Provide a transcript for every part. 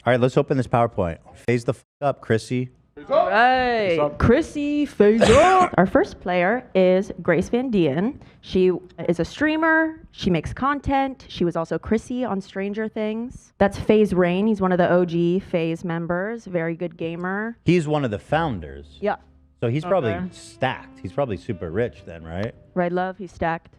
All right, let's open this PowerPoint. FaZe the up, Chrissy. Right, Chrissy, FaZe up. Our first player is Grace Van Dien. She is a streamer. She makes content. She was also Chrissy on Stranger Things. That's FaZe Rain. He's one of the OG FaZe members. Very good gamer. He's one of the founders. Yeah. So he's probably stacked. He's probably super rich then, right? Right, love? He's stacked.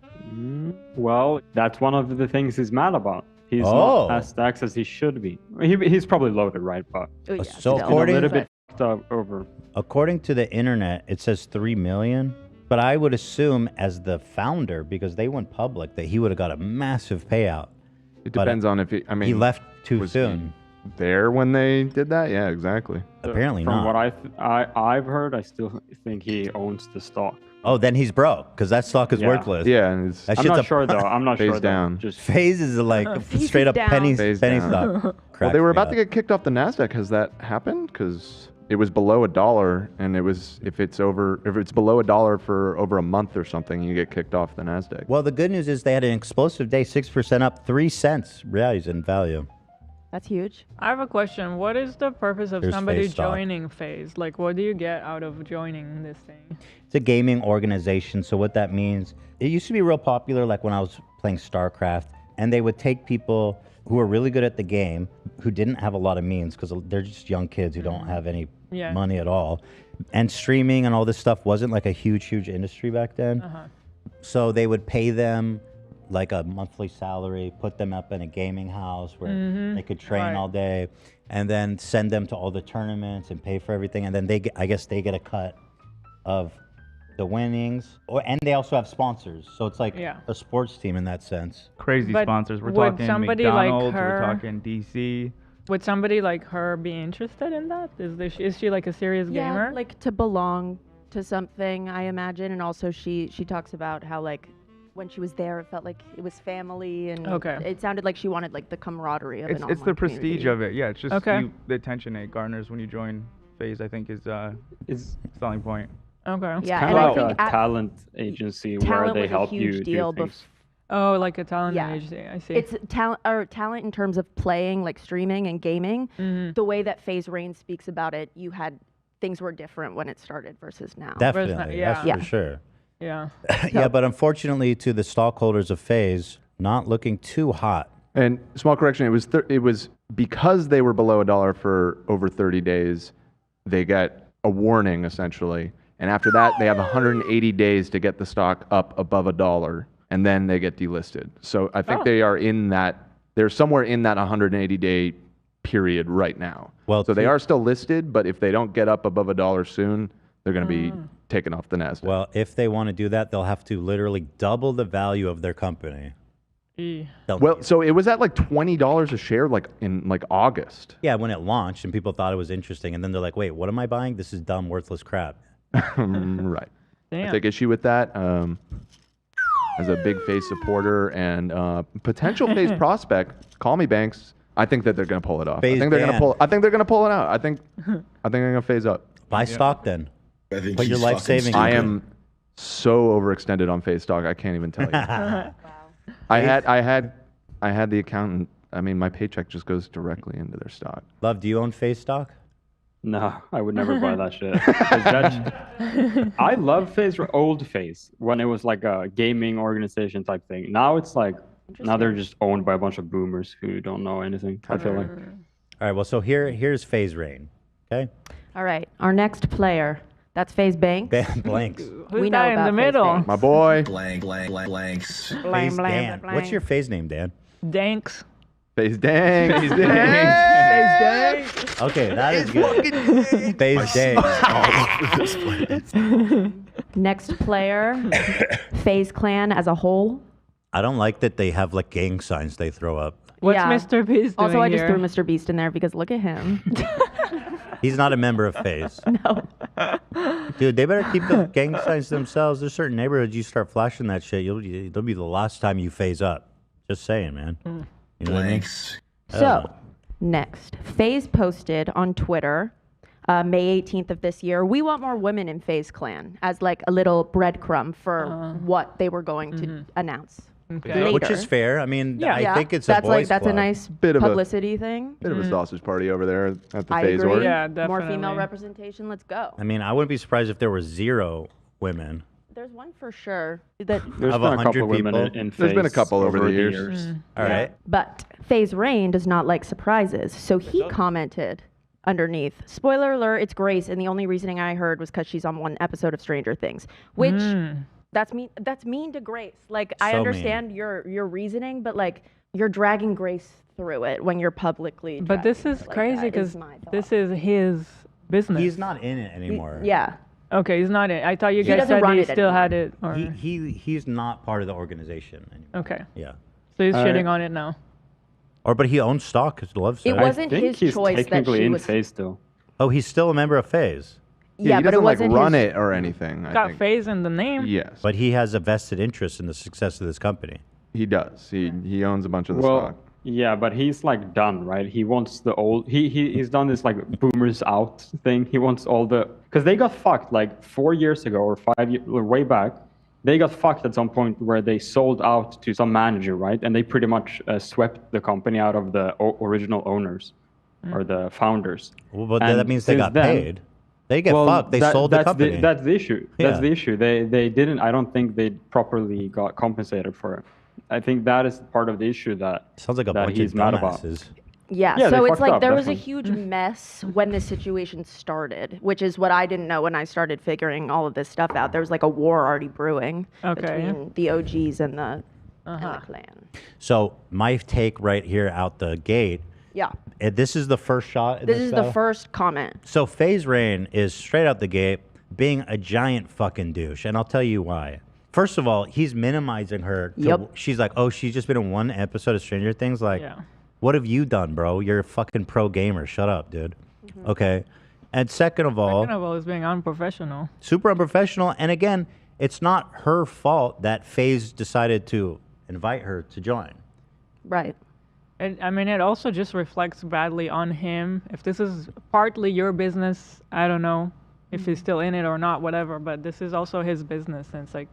Well, that's one of the things he's mad about. He's not as stacked as he should be. He's probably loaded, right? But Oh, so still. according a little bit fucked up over. According to the internet, it says 3 million. But I would assume as the founder, because they went public, that he would have got a massive payout. It depends on if he left too soon. There when they did that? Yeah, exactly. Apparently From not. what I've heard, I still think he owns the stock. Oh, then he's broke because that stock is worthless. Yeah, and That I'm shit's not sure though. I'm not FaZe sure. down. Just FaZe is like straight up down. penny FaZe penny down. stock. Well, they were about Cracks to me get kicked off the Nasdaq. Has that happened? Because it was below $1, and it was if it's below $1 for over a month or something, you get kicked off the Nasdaq. Well, the good news is they had an explosive day, 6% up, 3 cents reais in value. That's huge. I have a question. What is the purpose of Here's somebody FaZe stock. joining FaZe? Like, what do you get out of joining this thing? It's a gaming organization. So what that means, it used to be real popular, like when I was playing StarCraft, and they would take people who were really good at the game, who didn't have a lot of means, because they're just young kids who don't have any money at all. And streaming and all this stuff wasn't like a huge industry back then. So they would pay them like a monthly salary, put them up in a gaming house where they could train all day, and then send them to all the tournaments and pay for everything. And then I guess they get a cut of the winnings, and they also have sponsors. So it's like a sports team in that sense. Crazy But sponsors. We're would talking somebody like McDonald's. her- We're talking DC. Would somebody like her be interested in that? Is she like a serious gamer? Yeah, like to belong to something, I imagine. And also she talks about how like when she was there, it felt like it was family, and it sounded like she wanted like the camaraderie of an online It's the prestige community. of it. Yeah, it's just Okay. the attention it garners when you join FaZe, I think, is selling point. Okay. Yeah, kind and I of like think a talent agency where talent they was a help huge you deal do things. Oh, like a talent Yeah. agency. I see. It's talent in terms of playing, like streaming and gaming. The way that FaZe Rain speaks about it, things were different when it started versus now. Definitely, that's for sure. Yeah. Yeah, but unfortunately to the stockholders of FaZe, not looking too hot. And small correction, it was because they were below $1 for over 30 days, they got a warning essentially. And after that, they have 180 days to get the stock up above $1, and then they get delisted. So I think they're somewhere in that 180-day period right now. Well, so they are still listed, but if they don't get up above $1 soon, they're going to be taken off the Nasdaq. Well, if they want to do that, they'll have to literally double the value of their company. Well, so it was at like $20 a share, like in like August. Yeah, when it launched and people thought it was interesting, and then they're like, "Wait, what am I buying? This is dumb, worthless crap." Right. Damn. I take issue with that. As a big FaZe supporter and potential FaZe prospect, call me Banks. I think that they're going to pull it off. I think they're going to pull it out. I think they're going to phase up. Buy stock then. I think Put your he's life fucking savings. I stupid. am so overextended on FaZe stock. I can't even tell you. I had the accountant. I mean, my paycheck just goes directly into their stock. Love, do you own FaZe stock? No, I would never buy that shit. 'Cause I love FaZe, old FaZe, when it was like a gaming organization type thing. Now it's like, now they're just owned by a bunch of boomers who don't know anything, I feel like. All right, well, so here's FaZe Rain. Okay? All right, our next player. That's FaZe Banks. Blanks. Who's We know that in about the FaZe middle? Banks. My boy. Blanks. FaZe Dan. What's your FaZe name, Dan? Danks. FaZe dang. FaZe Danks. Okay, that is good. FaZe Day. Next player, FaZe Clan as a whole. I don't like that they have like gang signs they throw up. What's Yeah. Mr. Beast doing Also, I just here? threw Mr. Beast in there because look at him. He's not a member of FaZe. No. Dude, they better keep the gang signs to themselves. There's certain neighborhoods you start flashing that shit, it'll be the last time you phase up. Just saying, man. You know what I mean? So, next, FaZe posted on Twitter, May 18th of this year, we want more women in FaZe Clan, as like a little breadcrumb for what they were going to announce. Okay. later. Which is fair. I mean, Yeah. I think it's a that's boys' that's club. a nice Bit of a- publicity thing. Bit of a sausage party over there at the I FaZe agree. org. Yeah, More female definitely. representation. Let's go. I mean, I wouldn't be surprised if there were 0 women. There's one for sure that. There's Of been a 100 couple women people? in There's been a FaZe couple over the years. All right. But FaZe Rain does not like surprises, so he commented underneath. Spoiler alert: it's Grace, and the only reasoning I heard was because she's on one episode of Stranger Things, which that's mean. That's mean to Grace. Like I So understand your reasoning, but like you're dragging Grace through it when you're publicly. But this dragging is her like crazy that, because my thought. this is his business. He's not in it anymore. Yeah. Okay, he's not in. I thought you He guys doesn't said run he it still anymore. had it. Or, He's not part of the organization anymore. okay, Yeah. so he's Uh, shitting on it now. But he owns stock. He loves it. It wasn't I think his he's choice that technically she in was. FaZe still. Oh, he's still a member of FaZe. Yeah, he but it doesn't like wasn't run his, it or anything. I Got think. FaZe in the name. Yes, But he has a vested interest in the success of this company. he does. He owns a bunch of the Well, stock. yeah, but he's like done, right? He wants the old. He's done this like boomers out thing. He wants all the because they got fucked like 4 years ago or 5 years or way back. They got fucked at some point where they sold out to some manager, right? And they pretty much swept the company out of the original owners or the founders. Well, but And that means they since got then- paid. They get fucked. They sold the company. That's the issue. That's Yeah. the issue. They didn't. I don't think they properly got compensated for it. I think that is part of the issue that Sounds like a that bunch he's of mad about. dumbasses. Yeah, Yeah, so they it's fucked like up, there was a definitely. huge mess when this situation started, which is what I didn't know when I started figuring all of this stuff out. There was like a war already brewing Okay. between the OGs and the clan. So my take right here out the gate. Yeah, This is the first shot. In this is the battle? first comment. So FaZe Rain is straight out the gate being a giant fucking douche, and I'll tell you why. First of all, he's minimizing her. Yep. She's like, oh, she's just been in one episode of Stranger Things. Like, Yeah. what have you done, bro? You're a fucking pro gamer. Shut up, dude. Okay. And second of all, Second of all, it's being unprofessional. super unprofessional. And again, it's not her fault that FaZe decided to invite her to join. Right. I mean, it also just reflects badly on him. If this is partly your business, I don't know if he's still in it or not, whatever. But this is also his business, and it's like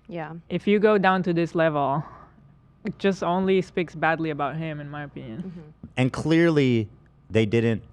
Yeah. if you go down to this level, it just only speaks badly about him, in my opinion. And clearly, they didn't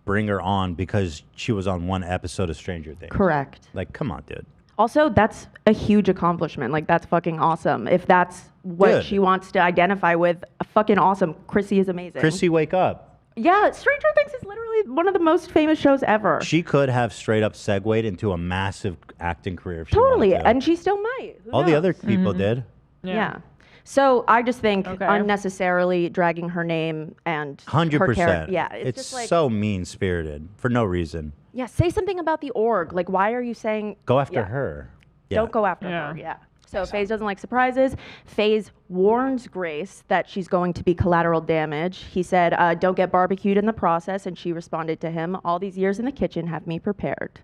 bring her on because she was on one episode of Stranger Things. Correct. Like, come on, dude. Also, that's a huge accomplishment. Like, that's fucking awesome. If that's what Good. she wants to identify with, fucking awesome. Chrissy is amazing. Chrissy, wake up. Yeah, Stranger Things is literally one of the most famous shows ever. She could have straight up segued into a massive acting career if she Totally, wanted to. and she still might. Who All the knows? other people did. Yeah. So I just think Okay. unnecessarily dragging her name and her 100%. character. Yeah, it's just like so mean spirited for no reason. yeah. Say something about the org. Like, why are you saying? Go after Yeah. her. Yeah. Don't go after Yeah. her. Yeah. So FaZe doesn't like surprises. FaZe warns Grace that she's going to be collateral damage. He said, "Don't get barbecued in the process," and she responded to him, "All these years in the kitchen have me prepared."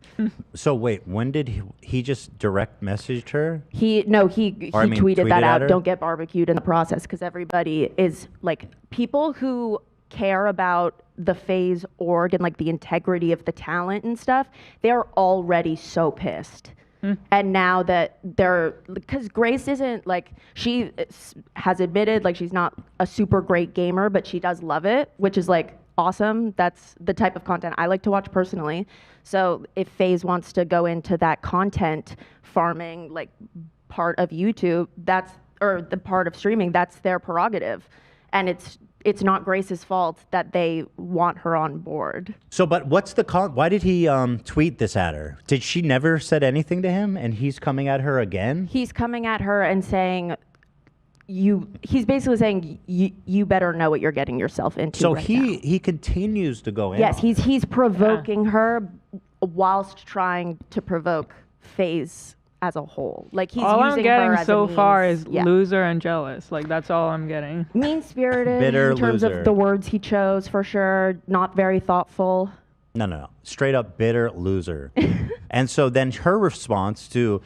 So wait, when did he just direct messaged her? He Or, I mean, tweeted tweeted that at out. her? Don't get barbecued in the process because everybody is like people who care about the FaZe org and like the integrity of the talent and stuff. They're already so pissed. And now that because Grace isn't like, she has admitted like she's not a super great gamer, but she does love it, which is like awesome. That's the type of content I like to watch personally. So if FaZe wants to go into that content farming, like part of YouTube, or the part of streaming, that's their prerogative. And it's not Grace's fault that they want her on board. So, but what's the why did he tweet this at her? Did she never said anything to him, and he's coming at her again? He's coming at her and saying, he's basically saying, you better know what you're getting yourself into. So right he now." he continues to go in. Yes, on he's provoking her whilst trying to provoke FaZe as a whole. Like he's All I'm using getting her as so a far means- is yeah. loser and jealous. Like that's all I'm getting. Mean-spirited Bitter in terms loser. of the words he chose, for sure. Not very thoughtful. No. Straight up bitter loser. And so then her response to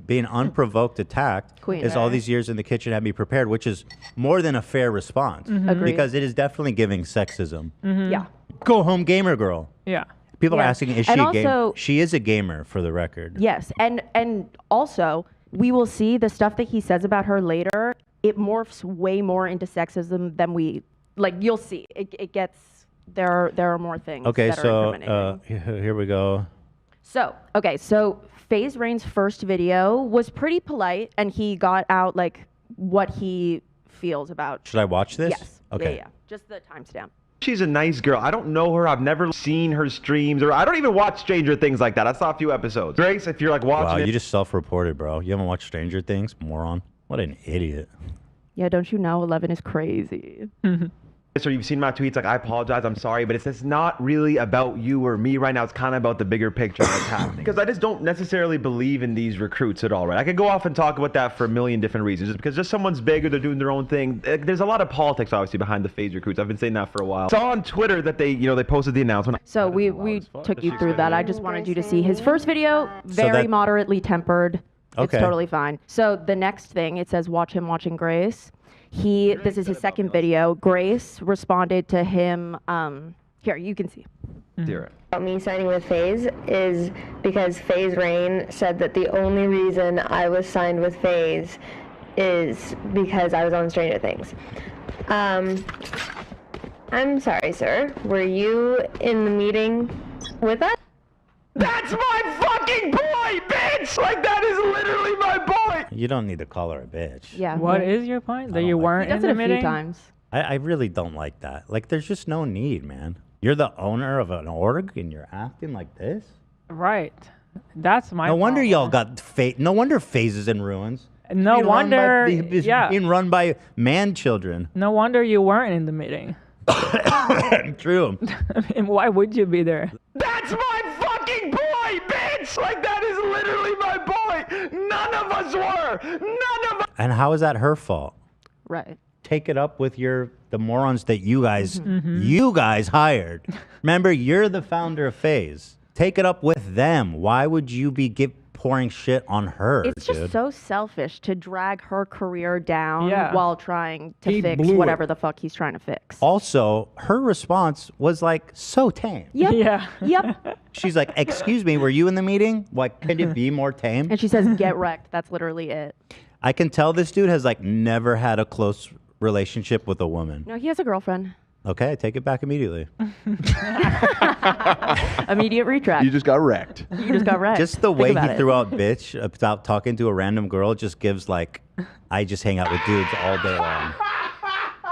being unprovoked attacked Queen. is all these years in the kitchen had me prepared, which is more than a fair response. Agreed. Because it is definitely giving sexism. Yeah. Go home gamer girl. Yeah. People are Yeah. asking, is she And a gamer? also- She is a gamer, for the record. Yes, and also we will see the stuff that he says about her later it morphs way more into sexism than we like. You'll see. It gets there are more things. Okay, that are so incriminating. here we go. So FaZe Rain's first video was pretty polite, and he got out like what he feels about. Should I watch this? Yes. Okay. Yeah. Just the timestamp. She's a nice girl. I don't know her. I've never seen her streams, or I don't even watch Stranger Things like that. I saw a few episodes. Grace, if you're like watching Wow, it, you just self-reported, bro. You haven't watched Stranger Things, moron. What an idiot. Yeah, don't you know 11 is crazy? or you've seen my tweets, like, I apologize, I'm sorry, but it's not really about you or me right now. It's kind of about the bigger picture that's happening. Because I just don't necessarily believe in these recruits at all, right? I could go off and talk about that for a million different reasons. Just because just someone's big or they're doing their own thing. There's a lot of politics, obviously, behind the FaZe recruits. I've been saying that for a while. Saw on Twitter that they posted the announcement. So we took you through that. I just wanted you to see his first video, very moderately tempered. It's totally fine. So the next thing, it says, watch him watching Grace. This is his second video. Grace responded to him. Here, you can see. Me signing with FaZe is because FaZe Rain said that the only reason I was signed with FaZe is because I was on Stranger Things. I'm sorry, sir. Were you in the meeting with us? That's my fucking boy, bitch! Like, that is literally my boy! You don't need to call her a bitch. Yeah. What is your point? That you weren't in He the does it a few meeting? times. I really don't like that. Like, there's just no need, man. You're the owner of an org and you're acting like this? Right. That's my No wonder problem. y'all got no wonder FaZe is in ruins. No wonder, yeah. Being run by man children. No wonder you weren't in the meeting. True. I mean, why would you be there? That's my fucking boy, bitch! Like, that is literally my boy! None of us were! None of us! And how is that her fault? Right. Take it up with the morons that you guys hired. Remember, you're the founder of FaZe. Take it up with them. Why would you be pouring shit on her? It's just dude? so selfish to drag her career down Yeah. while trying to He fix blew whatever it. the fuck he's trying to fix. Also, her response was like so tame. Yep. Yeah. Yep. She's like, "Excuse me, were you in the meeting? Like, could it be more tame?" And she says, "Get wrecked." That's literally it. I can tell this dude has like never had a close relationship with a woman. No, he has a girlfriend. Okay, I take it back immediately. Immediate retract. You just got wrecked. You just got wrecked. Just the Think way about he it. threw out bitch about talking to a random girl just gives like, I just hang out with dudes all day long.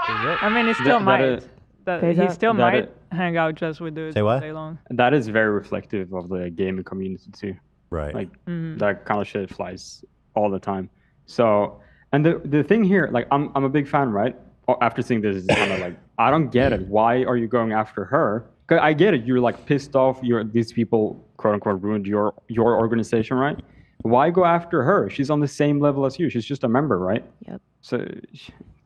I mean, he still might. Phase He out. still That might it- hang out just with dudes Say all what? day long. That is very reflective of the gaming community too. Right. Like that kind of shit flies all the time. So, and the thing here, like I'm a big fan, right? After seeing this, it's kind of like I don't get it. Why are you going after her? 'Cause I get it. You're like pissed off. These people, quote unquote, ruined your organization, right? Why go after her? She's on the same level as you. She's just a member, right? Yep. So it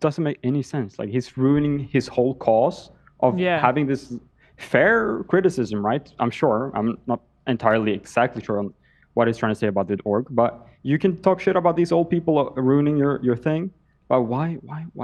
doesn't make any sense. Like he's ruining his whole cause of having this fair criticism, right? I'm sure. I'm not entirely exactly sure on what he's trying to say about the org, but you can talk shit about these old people ruining your thing. But why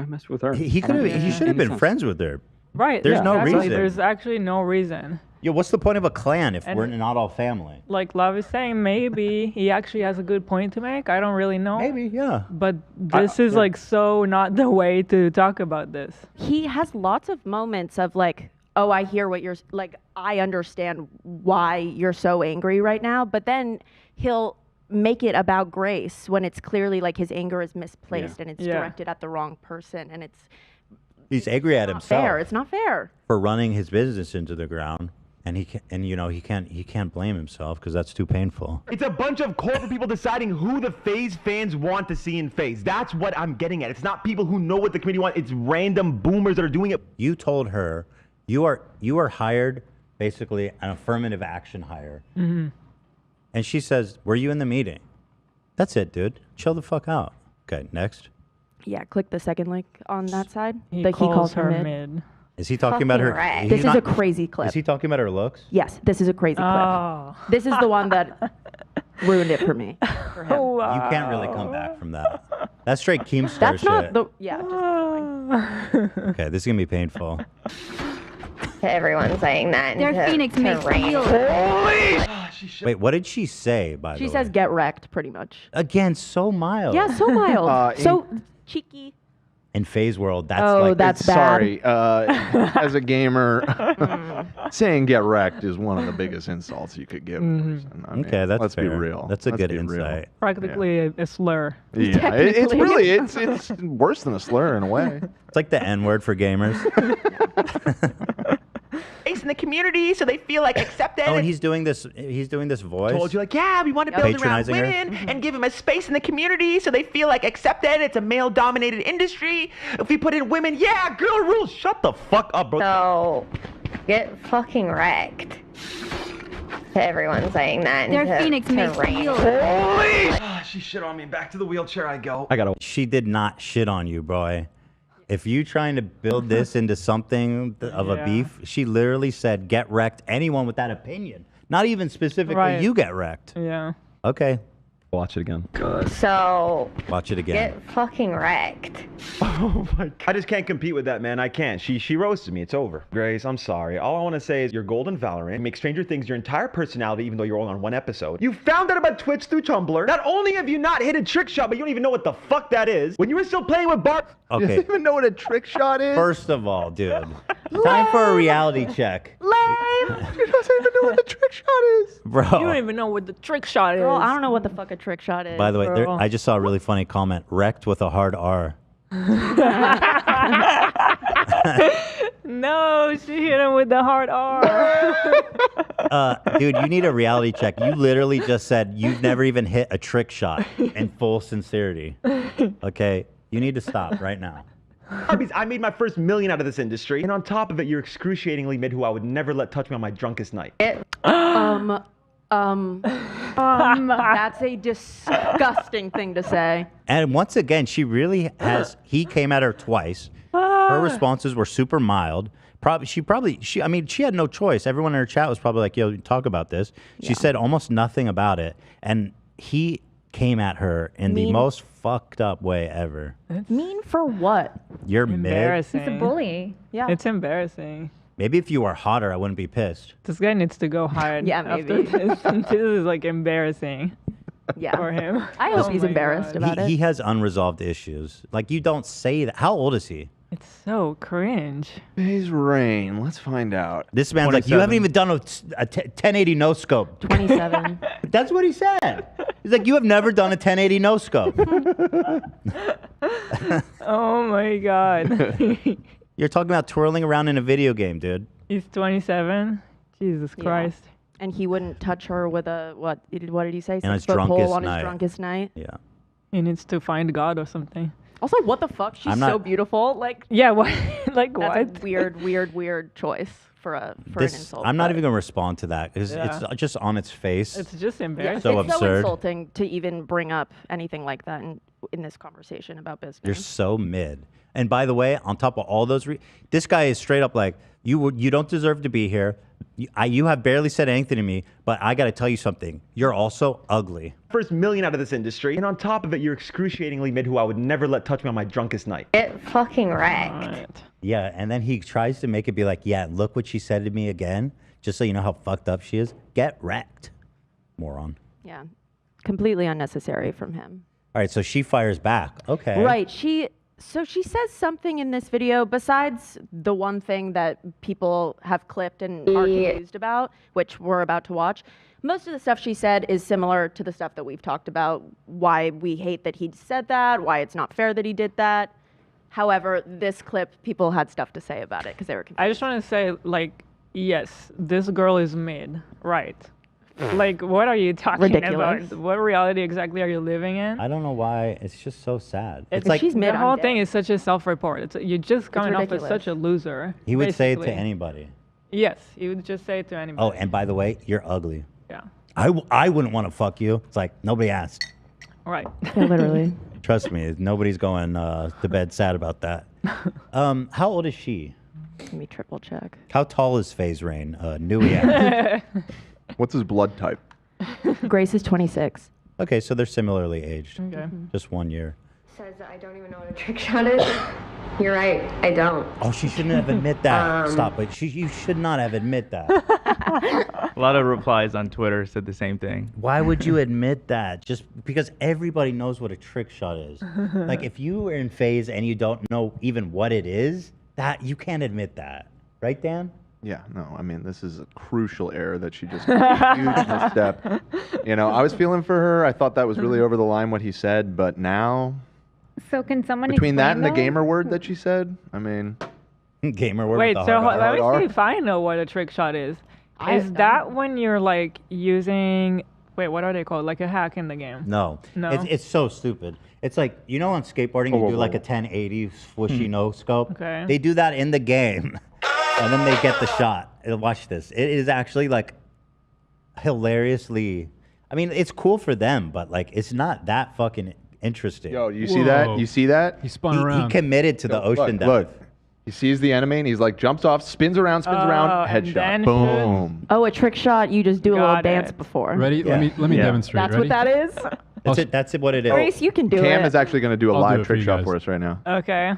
mess with her? He I don't could have. He make should have any been sense. friends with her. Right. There's no exactly. reason. There's actually no reason. Yo, what's the point of a clan if And- we're not all family? Like Love is saying, maybe he actually has a good point to make. I don't really know. Maybe, yeah. But this is like so not the way to talk about this. He has lots of moments of like, oh, I hear what you're like. I understand why you're so angry right now. But then he'll make it about Grace when it's clearly like his anger is misplaced and it's directed at the wrong person, and it's He's angry at not himself fair. It's not fair. for running his business into the ground, and he can't blame himself because that's too painful. It's a bunch of corporate people deciding who the FaZe fans want to see in FaZe. That's what I'm getting at. It's not people who know what the community wants. It's random boomers that are doing it. You told her you are hired, basically an affirmative action hire, and she says, "Were you in the meeting?" That's it, dude. Chill the fuck out. Okay, next. Yeah, click the second link on that side. He He calls her her mid. Is he talking about her? Fucking right. he's This is not- a crazy clip. Is he talking about her looks? Yes, this is a crazy clip. Oh. This is the one that ruined it for me. For him. You can't really come back from that. That's straight Keemstar That's shit. not the just Okay, this is gonna be painful. To everyone saying that. Their and to- Phoenix to makes Rain. feel. Wait, what did she say? By She the says way, get wrecked, pretty much. again, so mild. Yeah, so mild. So cheeky. In FaZe world, that's Oh, like that's bad. Sorry, as a gamer, saying "get wrecked" is one of the biggest insults you could give a person. I mean, okay. That's let's fair. be real. That's a Let's good be real. insight. Practically a slur. Yeah, it's really it's worse than a slur in a way. It's like the N word for gamers. Space in the community so they feel like accepted. Oh, and he's doing this. He's doing this voice. Told you, like, yeah, we want to build around Patronizing her. women and give them a space in the community so they feel like accepted. It's a male-dominated industry. If we put in women, yeah, girl rules. Shut the fuck up, bro. So, get fucking wrecked. To everyone saying that. Their and to- Phoenix to makes Rain. heal. She shit on me. Back to the wheelchair I go. She did not shit on you, boy. If you trying to build this into something of a beef, she literally said, "Get wrecked." Anyone with that opinion, not even specifically you, get wrecked. Yeah. Okay. Watch it again. So, Watch it again. get fucking wrecked. Oh my God. I just can't compete with that, man. I can't. She roasted me. It's over. Grace, I'm sorry. All I want to say is you're golden Valorant. You make Stranger Things your entire personality, even though you're only on one episode. You found out about Twitch through Tumblr. Not only have you not hit a trick shot, but you don't even know what the fuck that is. When you were still playing with Bart. You Okay. don't even know what a trick shot is. First of all, dude, time for a reality check, You don't even know what a trick shot is. bro. You don't even know what the trick shot is. Girl, I don't know what the fuck a trick shot is. By the way, there, bro. I just saw a really funny comment. Wrecked with a hard R. No, she hit him with the hard R. Dude, you need a reality check. You literally just said you've never even hit a trick shot in full sincerity. Okay? You need to stop right now. I made my first million out of this industry. And on top of it, you're excruciatingly mid who I would never let touch me on my drunkest night. That's a disgusting thing to say. And once again, she really has. He came at her twice. Her responses were super mild. She had no choice. Everyone in her chat was probably like, "Yo, talk about this." She said almost nothing about it, and he came at her in the most fucked up way ever. Mean for what? You're mid. Embarrassing. He's a bully. Yeah. It's embarrassing. Maybe if you were hotter, I wouldn't be pissed. This guy needs to go hard. Yeah, after maybe. this. This is like embarrassing Yeah. for him. I hope Oh he's my embarrassed God. about it. He has unresolved issues. Like, you don't say that. How old is he? It's so cringe. FaZe Rain. Let's find out. This man's like, you haven't even done a 1080 no scope. 27. That's what he said. He's like, you have never done a 1080 no scope. Oh my God. You're talking about twirling around in a video game, dude. He's 27. Jesus Christ. And he wouldn't touch her with a, what did he say? On his 6-foot pole drunkest on his night. drunkest night. Yeah. He needs to find God or something. Also, what the fuck? She's I'm not- so beautiful. Like, Yeah, what? Like that's what? a weird choice for an insult. I'm not but even going to respond to that because it's just on its face. It's just embarrassing. so it's so absurd. insulting to even bring up anything like that in this conversation about business. You're so mid. And by the way, on top of all those, this guy is straight up like, you don't deserve to be here. You have barely said anything to me, but I got to tell you something. You're also ugly. First million out of this industry. And on top of it, you're excruciatingly mid who I would never let touch me on my drunkest night. Get fucking wrecked. Right. Yeah, and then he tries to make it be like, yeah, look what she said to me again, just so you know how fucked up she is. Get wrecked, moron. Yeah, completely unnecessary from him. All right, so she fires back. Okay. Right. So she says something in this video besides the one thing that people have clipped and are confused about, which we're about to watch. Most of the stuff she said is similar to the stuff that we've talked about, why we hate that he said that, why it's not fair that he did that. However, this clip, people had stuff to say about it because they were confused. I just want to say, like, yes, this girl is mid, right? Like, what are you talking Ridiculous. about? What reality exactly are you living in? I don't know why. It's just so sad. It's like she's mid. the whole thing is such a self-report. You're just coming off as ridiculous. such a loser. he would say it to basically. anybody. Yes, he would just say it to anybody. Oh, and by the way, you're ugly. Yeah. I wouldn't want to fuck you. It's like, nobody asked. Right. Yeah, literally. Trust me, nobody's going to bed sad about that. How old is she? Let me triple check. How tall is FaZe Rain? Nui. What's his blood type? Grace is 26. Okay, so they're similarly aged. Okay. Just 1 year. Says that I don't even know what a trick shot is. You're right. I don't. Oh, she shouldn't have admit that. Stop it. You should not have admit that. A lot of replies on Twitter said the same thing. Why would you admit that? Just because everybody knows what a trick shot is. Like if you were in FaZe and you don't know even what it is, that you can't admit that. Right, Dan? Yeah, no, I mean, this is a crucial error that she just made a huge misstep. You know, I was feeling for her. I thought that was really over the line what he said, but now, So can someone between that explain and the though? gamer word that she said, I mean, gamer word. Wait, with the so hard R. let R. me see if I know what a trick shot is. Is that when you're like using, wait, what are they called? Like a hack in the game? No. No? It's so stupid. It's like, you know, on skateboarding, you do like a 1080 swishy no scope. Okay. They do that in the game. And then they get the shot. And watch this. It is actually like hilariously. I mean, it's cool for them, but like it's not that fucking interesting. yo, you see that? You see that? He spun He around. committed to the ocean dive. Look. He sees the enemy and he's like jumps off, spins around, and headshot. then Boom. Oh, a trick shot. You just do a little Got dance it. before. Ready? Yeah. Let me Yeah. demonstrate. That's Ready? what that is. That's it. That's what it is. Grace, you can do Cam it. is actually going to do a I'll do live it for trick you shot guys. for us right now. Okay.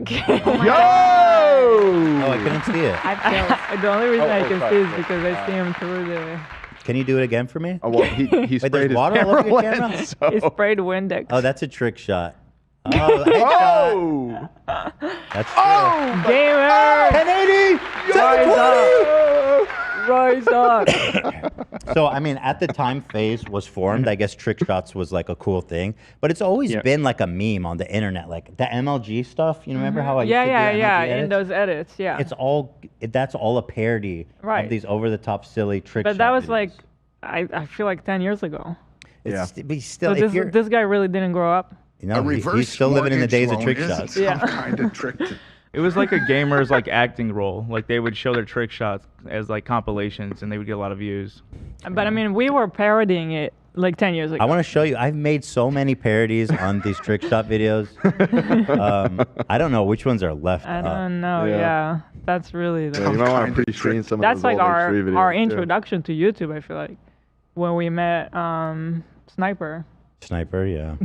Yo! Oh, I couldn't see it. The only reason I can sorry, see is because I see him through the. Can you do it again for me? Oh, well, he Wait, sprayed there's his water all over your camera camera? lens, so- He sprayed Windex. Oh, that's a trick shot. Oh, headshot. Oh! That's true. Gamer! 1080! Rise up! So, I mean, at the time FaZe was formed, I guess trick shots was like a cool thing. But it's always been like a meme on the internet. Like the MLG stuff, you remember how I used to do MLG in edits? those edits, yeah. That's all a parody Right. of these over-the-top silly trick But that shot was videos. like, I feel like 10 years ago. But still, So if you're, this guy really didn't grow up. you know, he's still living in the days of trick shots. Yeah. Kind of trick. It was like a gamer's like acting role. Like they would show their trick shots as like compilations, and they would get a lot of views. But I mean, we were parodying it like 10 years ago. I want to show you. I've made so many parodies on these trick shot videos. I don't know which ones are left. I up. don't know. Yeah. Yeah, that's really Yeah, you might want to pre-screen some of that's those like old our H3 videos, our too. introduction to YouTube. I feel like when we met Sniper. Sniper, yeah.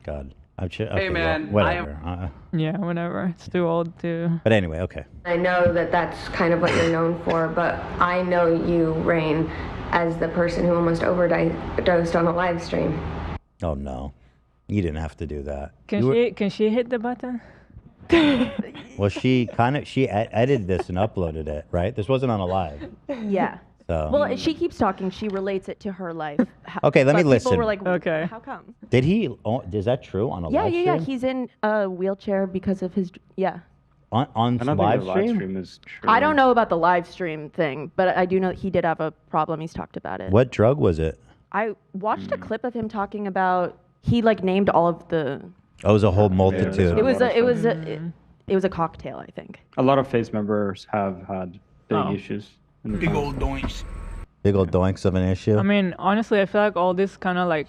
God. Okay, man, well, whatever. Yeah, whatever. It's too old to. But anyway, okay. I know that that's kind of what you're known for, but I know you, Rain, as the person who almost overdosed on a live stream. Oh no, you didn't have to do that. Can she hit the button? Well, she edited this and uploaded it, right? This wasn't on a live. Yeah. So. Well, she keeps talking. She relates it to her life. Okay, let me But listen. People were like, Okay. how come? Did he? Oh, is that true on a Yeah, live yeah, yeah. stream? He's in a wheelchair because of his. Yeah. On I don't live think the live stream? stream is true. I don't know about the live stream thing, but I do know he did have a problem. He's talked about it. What drug was it? I watched a clip of him talking about. He like named all of the. Oh, it was a whole multitude. It was a cocktail, I think. A lot of FaZe members have had big issues. Big old doinks. Big old doinks of an issue. I mean, honestly, I feel like all this kind of like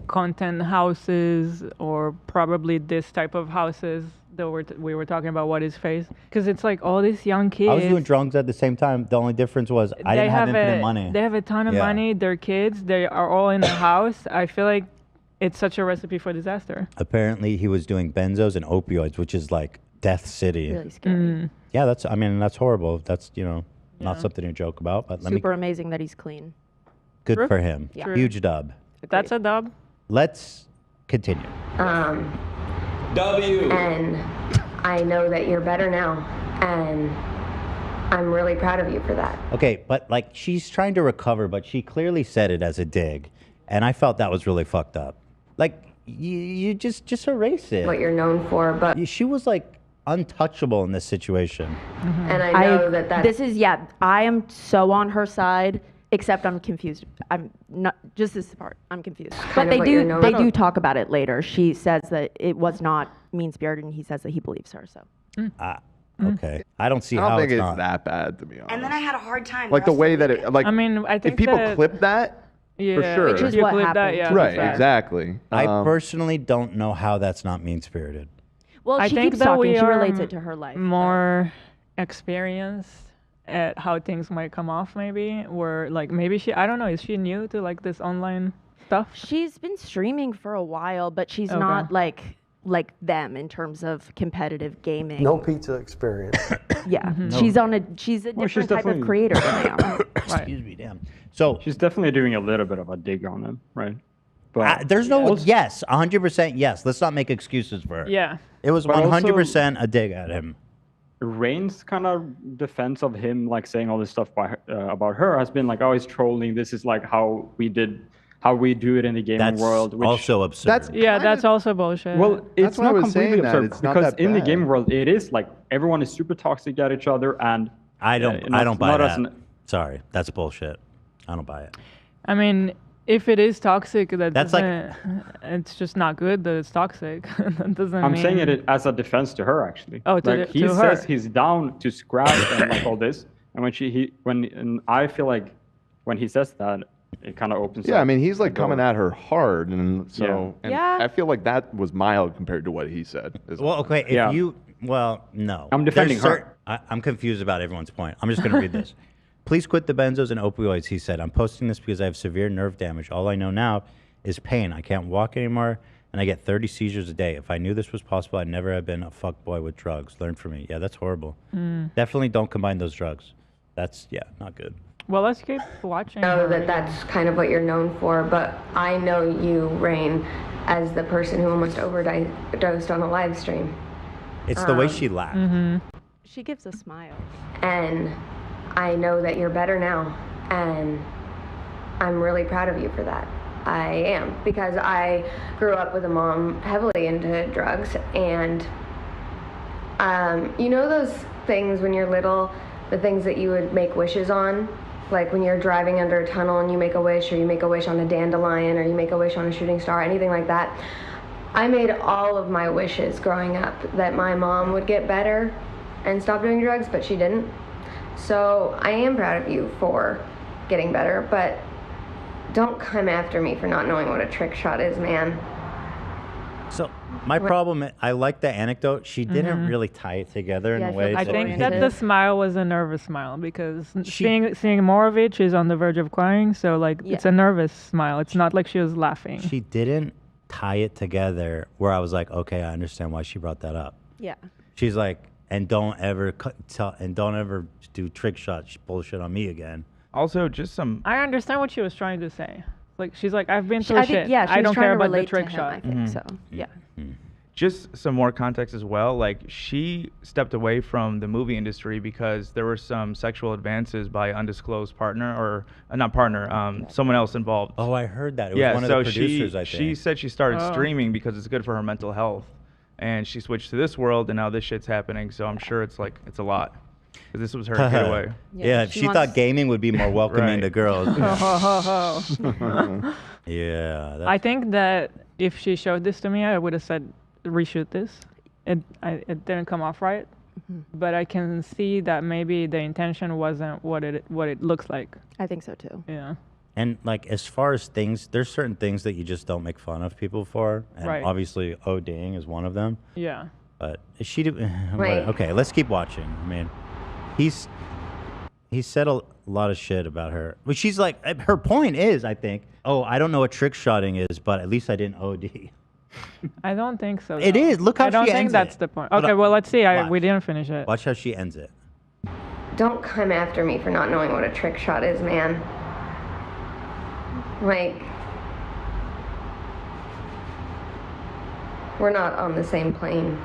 content houses or probably this type of houses that we were talking about, what is FaZe? Because it's like all these young kids. I was doing drugs at the same time. The only difference was I didn't have infinite money. They have a ton of Yeah. money. They're kids. They are all in the house. I feel like it's such a recipe for disaster. Apparently, he was doing benzos and opioids, which is like Death City. Really scary. Yeah, that's horrible. That's, not something to joke about. But Super amazing that he's clean. good True. for him. Yeah. Huge dub. That's a dub. Let's continue. W. And I know that you're better now, and I'm really proud of you for that. Okay, but like she's trying to recover, but she clearly said it as a dig, and I felt that was really fucked up. Like you just erase it. What you're known for, but She was like untouchable in this situation. and I know that that's This is I am so on her side. Except I'm confused. I'm not just this part. I'm confused. But of they what you're do known they for. do talk about it later. She says that it was not mean spirited, and he says that he believes her. So Okay, I don't see I don't how think it's it's not. that bad, to be honest. And then I had a hard time. Like the way that it, like, I mean, I think if people that- clip that, Yeah, for sure. Which is you what clip that, happened. yeah, right, that's exactly. I personally don't know how that's not mean spirited. well, I she think keeps that talking. we She are relates it to her life. more experienced at how things might come off, maybe. Where like maybe I don't know, is she new to like this online stuff? She's been streaming for a while, but she's Okay. not like like them in terms of competitive gaming. No pizza experience. Yeah, No. she's a different type of creator than I am. Excuse me, damn. So she's definitely doing a little bit of a dig on him, right? But there's no yes, 100% yes. Let's not make excuses for her. Yeah. It was But 100% a dig at him. Rain's kind of defense of him like saying all this stuff about her has been like, oh, he's trolling. This is like how we do it in the gaming That's world. Which, also absurd. That's also bullshit. well, it's why I not was completely saying that. absurd It's not because that in the bad. gaming world, it is like everyone is super toxic at each other, and I don't buy not as that. an- Sorry, that's bullshit. I don't buy it. I mean, if it is toxic, That's like- it's just not good that it's toxic. That doesn't I'm mean... saying it as a defense to her, actually. Oh, to like the- he to says her. he's down to scrap and like all this, and and I feel like when he says that, it kind of opens. Yeah, up I mean, he's like the door. coming at her hard, and so Yeah. and Yeah. I feel like that was mild compared to what he said. Well, okay, if no. I'm defending There's her. I'm confused about everyone's point. I'm just going to read this. Please quit the benzos and opioids, he said. I'm posting this because I have severe nerve damage. All I know now is pain. I can't walk anymore, and I get 30 seizures a day. If I knew this was possible, I'd never have been a fuckboy with drugs. Learn from me. Yeah, that's horrible. Definitely don't combine those drugs. That's, not good. Well, let's keep watching. I know that that's kind of what you're known for, but I know you, Rain, as the person who almost overdosed on a live stream. It's the way she laughed. She gives a smile. And I know that you're better now, and I'm really proud of you for that. I am, because I grew up with a mom heavily into drugs, and you know those things when you're little, the things that you would make wishes on? Like when you're driving under a tunnel and you make a wish, or you make a wish on a dandelion, or you make a wish on a shooting star, anything like that. I made all of my wishes growing up that my mom would get better and stop doing drugs, but she didn't. So I am proud of you for getting better, but don't come after me for not knowing what a trick shot is, man. So my problem, I like the anecdote. She didn't really tie it together in Yeah, a I way. feel I that- think that the smile was a nervous smile because She- seeing more of it, she's on the verge of crying. So like, it's Yeah. a nervous smile. It's not like she was laughing. She didn't tie it together where I was like, okay, I understand why she brought that up. Yeah. She's like, and don't ever do trick shot bullshit on me again. Also, just some. I understand what she was trying to say. Like she's like, I've been She- through I think, shit. yeah, she I was don't trying care to about the relate to trick him, shot. I think so. Yeah. Just some more context as well. Like she stepped away from the movie industry because there were some sexual advances by undisclosed partner or not partner, someone else involved. Oh, I heard that. It was one of the producers, I think. she said she started Oh. streaming because it's good for her mental health, and she switched to this world, and now this shit's happening. So I'm sure it's a lot. 'Cause this was her getaway. Yeah, she she wants- thought gaming would be more welcoming Right. to girls. Oh. Yeah. That's, I think that if she showed this to me, I would have said, reshoot this. It didn't come off right, but I can see that maybe the intention wasn't what it looks like. I think so too. Yeah. and like as far as things, there's certain things that you just don't make fun of people for, and Right. obviously ODing is one of them. Yeah. But she did. Right. Okay, let's keep watching. I mean, he said a lot of shit about her. But she's like, her point is, I think, oh, I don't know what trick shotting is, but at least I didn't OD. I don't think so. It though. is. Look how I don't she think ends that's it. the point. Hold Okay, on. well, let's see. Watch. We didn't finish it. Watch how she ends it. Don't come after me for not knowing what a trick shot is, man. Like, we're not on the same plane.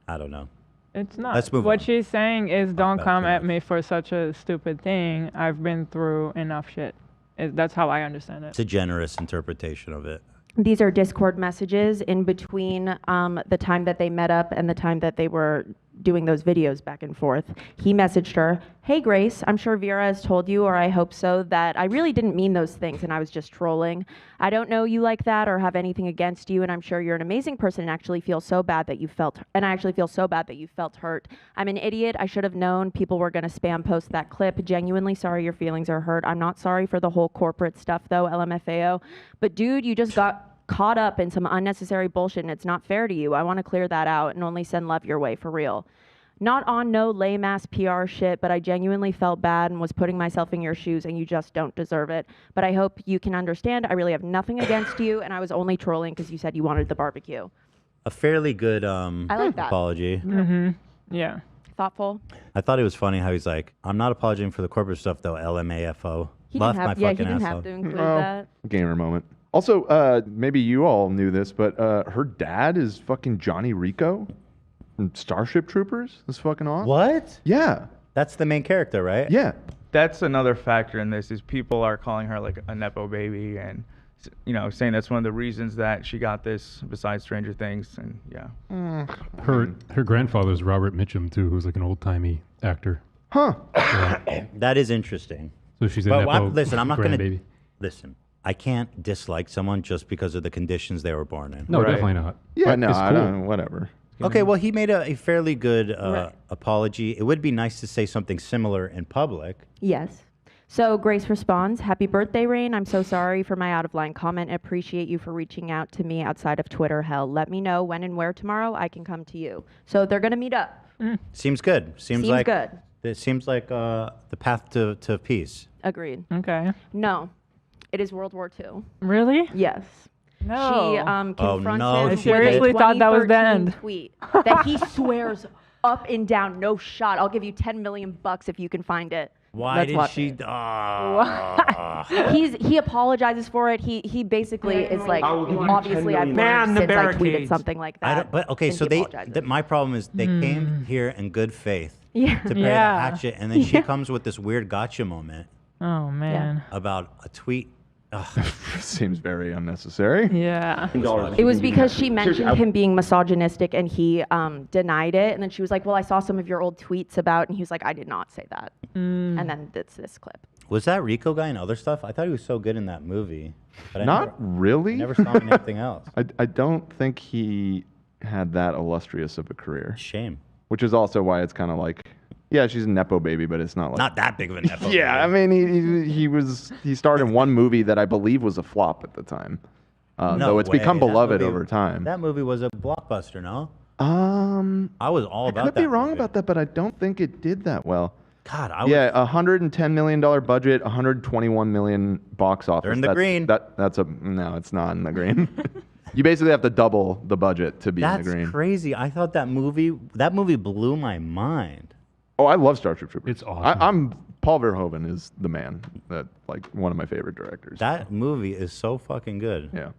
I don't know. It's not. Let's move what on. she's saying is, don't about come too at much. me for such a stupid thing. I've been through enough shit. That's how I understand it. It's a generous interpretation of it. These are Discord messages in between the time that they met up and the time that they were doing those videos back and forth. He messaged her, "Hey Grace, I'm sure Vera has told you, or I hope so, that I really didn't mean those things and I was just trolling. I don't know you like that or have anything against you, and I'm sure you're an amazing person and actually feel so bad that you felt, and I actually feel so bad that you felt hurt. I'm an idiot. I should have known people were going to spam post that clip. Genuinely sorry your feelings are hurt. I'm not sorry for the whole corporate stuff though, LMFAO. But dude, you just got caught up in some unnecessary bullshit and it's not fair to you. I want to clear that out and only send love your way for real. Not on no lame ass PR shit, but I genuinely felt bad and was putting myself in your shoes and you just don't deserve it. But I hope you can understand I really have nothing against you and I was only trolling because you said you wanted the barbecue." a fairly good I like that. apology. Yeah. Thoughtful. I thought it was funny how he's like, I'm not apologizing for the corporate stuff though, LMAFO. He Laughed didn't have, my yeah, he fucking didn't ass have off. to include Oh, that. gamer moment. Also, maybe you all knew this, but her dad is fucking Johnny Rico from Starship Troopers. That's fucking awesome. What? Yeah. That's the main character, right? Yeah. That's another factor in this is people are calling her like a nepo baby and saying that's one of the reasons that she got this besides Stranger Things and yeah. Her grandfather's Robert Mitchum too, who's like an old timey actor. Huh. That is interesting. So she's a But nepo listen, I'm not going to grandbaby. listen. I can't dislike someone just because of the conditions they were born in. No, Right. definitely not. Yeah, But no, it's I cool. don't. Whatever. Okay, well, he made a fairly good Right. apology. It would be nice to say something similar in public. Yes. So Grace responds, "Happy birthday, Rain. I'm so sorry for my out of line comment. Appreciate you for reaching out to me outside of Twitter. Hell, let me know when and where tomorrow I can come to you." So they're going to meet up. Seems good. Seems like good. It seems like the path to peace. Agreed. Okay. No. It is World War II. Really? Yes. No. She Oh, confronts no, him I with seriously a thought that was the 2013 end. tweet that he swears up and down, no shot. I'll give you $10 million if you can find it. Why Let's did watch she? it. He apologizes for it. He basically is like, I will give you obviously $10 I've million. learned Man the since I tweeted barricades. something like I that. don't, but okay, and so he apologizes. my problem is they came here in good faith Yeah. to pay the Yeah. hatchet, and then she comes with this weird gotcha moment Oh man. about a tweet. Seems very unnecessary. Yeah. It was because she mentioned him being misogynistic and he denied it. And then she was like, well, I saw some of your old tweets about, and he was like, I did not say that. And then it's this clip. Was that Rico guy and other stuff? I thought he was so good in that movie. But I Not really. never saw him in anything else. I don't think he had that illustrious of a career, Shame. which is also why it's kind of like, yeah, she's a nepo baby, but it's not like. Not that big of a nepo. Yeah, I mean, he starred in one movie that I believe was a flop at the time, No though it's way. become That beloved movie- over time. That movie was a blockbuster, no? I I was all about that. could be wrong movie. about that, but I don't think it did that well. God, I was. Yeah, $110 million budget, 121 million box office. They're in the green. That's no, it's not in the green. You basically have to double the budget to be in That's the green. crazy. I thought that movie blew my mind. Oh, I love Starship Troopers. It's awesome. I'm Paul Verhoeven is the man. That like one of my favorite directors. That movie is so fucking good. Yeah.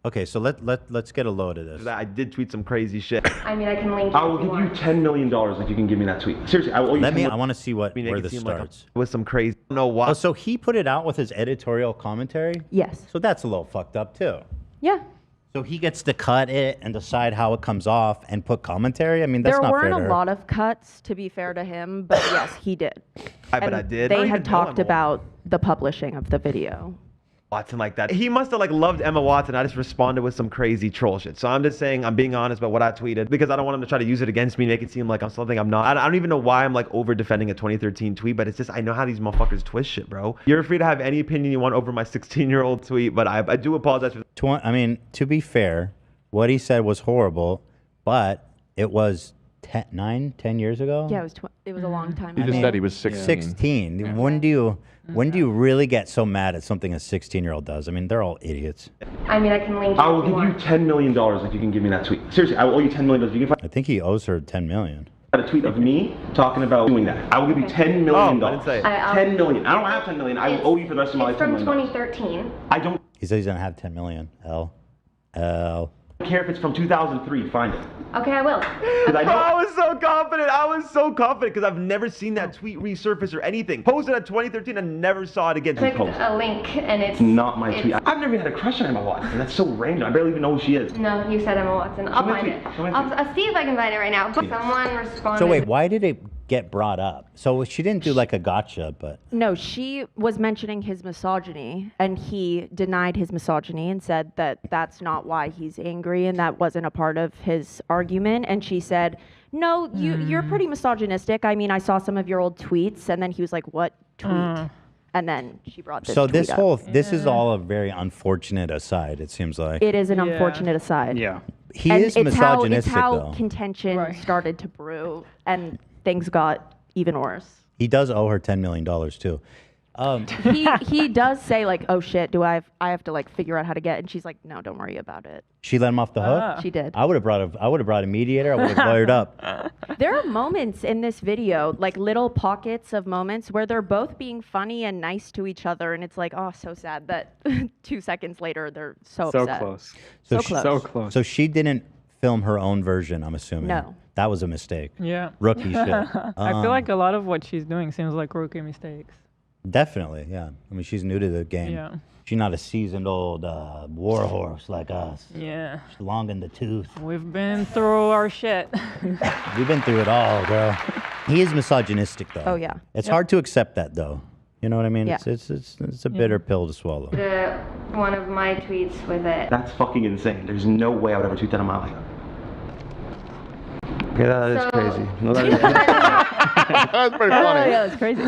Okay, so let's get a load of this. I did tweet some crazy shit. I mean, I can link I will give you $10 million if you can give me that tweet. Seriously, I will. Let me. I want to see I mean, where it this seemed like starts. with some crazy. I don't know why. Oh, so he put it out with his editorial commentary. Yes. So that's a little fucked up too. Yeah. So he gets to cut it and decide how it comes off and put commentary. I mean, that's There not fair weren't to a her. lot of cuts, to be fair to him, but yes, he did. but And I did. I They don't had even know talked Emma about the publishing of the video. Watson like that. He must have like loved Emma Watson. I just responded with some crazy troll shit. So I'm just saying I'm being honest about what I tweeted because I don't want him to try to use it against me, make it seem like I'm something I'm not. I don't even know why I'm like over defending a 2013 tweet, but it's just I know how these motherfuckers twist shit, bro. You're free to have any opinion you want over my 16-year-old tweet, but I do apologize for. I mean, to be fair, what he said was horrible, but it was 10 years ago. Yeah, it was a long time He ago. just said he was 16. 16. When do you really get so mad at something a 16-year-old does? I mean, they're all idiots. I mean, I can link I will give you $10 million if you can give me that tweet. Seriously, I will owe you $10 million if you can I think he owes her 10 million. find a tweet of me talking about doing that. I will give you $10 million. I didn't say it. $10 million. I don't have $10 million. I will owe you for the rest of my life It's from $10 million. 2013. I don't He says he doesn't have 10 million. L. care if it's from 2003. Find it. Okay, I will. 'Cause I know. I was so confident because I've never seen that tweet resurface or anything. Posted at 2013 and never saw it again. Clicked Post. a link and it's Not my it's- tweet. I've never even had a crush on Emma Watson. That's so random. I barely even know who she is. No, you said Emma Watson. I'll me the find tweet. it. Show me the tweet. I'll see if I can find it right now. But someone responded. So wait, why did it get brought up? So she didn't do like a gotcha, but No, she was mentioning his misogyny, and he denied his misogyny and said that that's not why he's angry and that wasn't a part of his argument. And she said, no, you're pretty misogynistic. I mean, I saw some of your old tweets. And then he was like, what tweet? And then she brought this so tweet this up. this is all a very unfortunate aside. It seems like It is an unfortunate aside. Yeah. he And is it's how misogynistic though. contention started to brew and things got even worse. He does owe her $10 million too. He does say like, "Oh shit, I have to like figure out how to get?" And she's like, "No, don't worry about it." She let him off the hook. She did. I would have brought a mediator. I would have lawyered up. There are moments in this video, like little pockets of moments where they're both being funny and nice to each other, and it's like, oh, so sad that 2 seconds later they're so upset. Close. So close. So she didn't film her own version, I'm assuming. No. That was a mistake. Yeah. Rookie shit. I feel like a lot of what she's doing seems like rookie mistakes. Definitely, yeah. I mean, she's new to the game. Yeah. She's not a seasoned old war horse like us. Yeah. She's long in the tooth. We've been through our shit. We've been through it all, girl. He is misogynistic, though. Oh, yeah. It's hard to accept that, though. You know what I mean? Yeah. It's a bitter pill to swallow. One of my tweets with it. That's fucking insane. There's no way I would ever tweet that in my life. Okay, that is So- crazy. No, that is That's pretty Oh funny. yeah, it's crazy.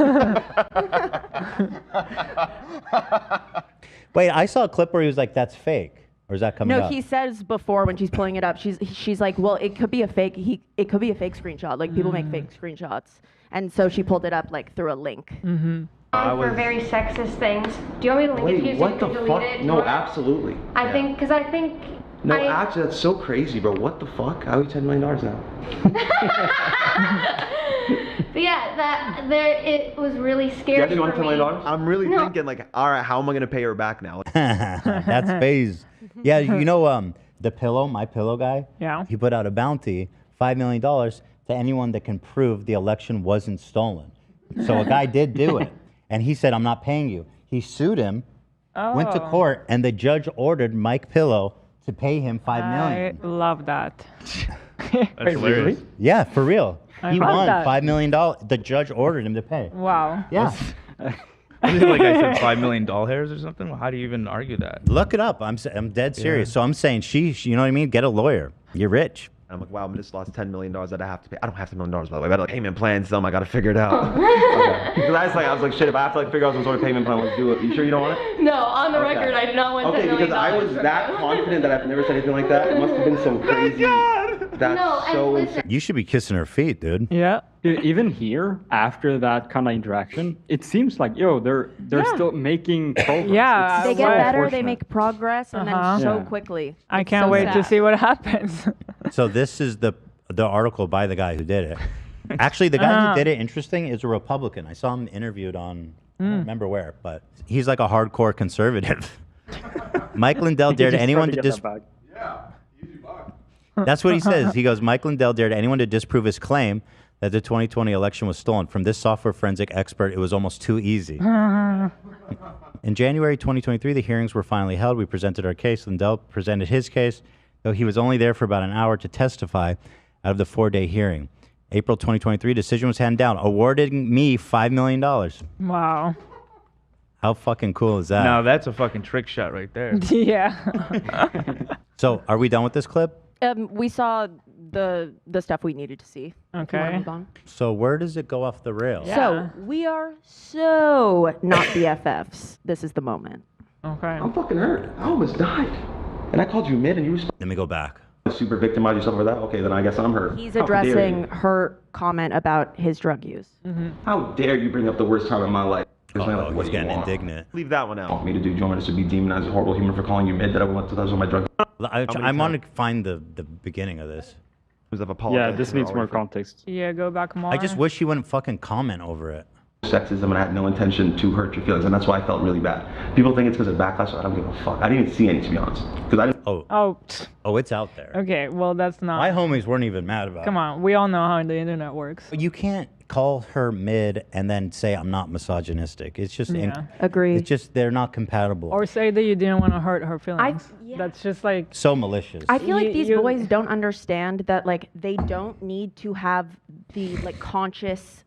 Wait, I saw a clip where he was like, "That's fake," or is that coming No, up? he says before when she's pulling it up, she's like, well, it could be a fake. It could be a fake screenshot. Like people make fake screenshots, and so she pulled it up like through a link. For very sexist things. Do you want me to link it to you so you can delete it? No, absolutely. I think No, actually, that's so crazy, bro. What the fuck? I owe you $10 million now. But yeah, it was really scary. You want for $10 me. million? I'm really thinking like, all right, how am I gonna pay her back now? That's FaZe. Yeah, you know, the pillow, my pillow guy. Yeah. He put out a bounty, $5 million, to anyone that can prove the election wasn't stolen. So a guy did do it, and he said, "I'm not paying you." He sued him, went to court, and the judge ordered Mike Pillow to pay him $5 million. I love that. That's hilarious. Yeah, for real. I He love won that. $5 million. The judge ordered him to pay. Wow. Yeah. Isn't it like I said, 5 million doll hairs or something? Well, how do you even argue that? Look it up. I'm dead serious. So I'm saying she, you know what I mean? Get a lawyer. You're rich. I'm like, wow, I just lost $10 million that I have to pay. I don't have $10 million, by the way. I had like payment plan, some I gotta figure it out. Because I was like, shit, if I have to like figure out some sort of payment plan, let's do it. You sure you don't want it? No, on the record, I do not want $10 Okay, million because I was from that you. confident that I've never said anything like that. It must have been some crazy. That's No, and so listen- insane. You should be kissing her feet, dude. Yeah. Dude, even here, after that kind of interaction, it seems like, they're still making progress. Yeah, It's They so get better, they unfortunate. make progress, and Uh-huh. then so Yeah. quickly. I It's can't so wait to sad. see what happens. So this is the article by the guy who did it. Actually, the guy who did it, interesting, is a Republican. I saw him interviewed on, I don't remember where, but he's like a hardcore conservative. Mike Lindell dared Just anyone trying to get dis. that back. That's what he says. He goes, Mike Lindell dared anyone to disprove his claim that the 2020 election was stolen. From this software forensic expert, it was almost too easy. In January 2023, the hearings were finally held. We presented our case. Lindell presented his case, though he was only there for about an hour to testify out of the 4-day hearing. April 2023, decision was handed down, awarding me $5 million. Wow. How fucking cool is that? Now that's a fucking trick shot right there. Yeah. So, are we done with this clip? We saw the stuff we needed to see. If you wanna Okay. move on. So, where does it go off the rails? Yeah. So we are so not BFFs. This is the moment. Okay. I'm fucking hurt. I almost died. And I called you mid and you responded. Let me go back. Super victimized yourself for that? Okay, then I guess I'm hurt. He's How dare addressing you. her comment about his drug use. How dare you bring up the worst time in my life? It's not like, what He's do you getting want? indignant. Leave that one out. Want me to do? Do you want me to be demonized as a horrible human for calling you mid that I went to touch on my drug? I want to find the beginning of this. I've apologized Yeah, this to her needs more already for- context. Yeah, go back more. I just wish he wouldn't fucking comment over it. Sexism, and I had no intention to hurt your feelings, and that's why I felt really bad. People think it's because of backlash, so I don't give a fuck. I didn't even see any, to be honest, because I didn't. Oh, It's out there. okay. Well, that's not. My homies weren't even mad about Come it. on. We all know how the internet works. You can't call her mid and then say I'm not misogynistic. It's just Yeah. Agreed. it's just they're not compatible. Or say that you didn't want to hurt her feelings. yeah. That's just like. So malicious. I feel like You- these you- boys don't understand that like they don't need to have the like conscious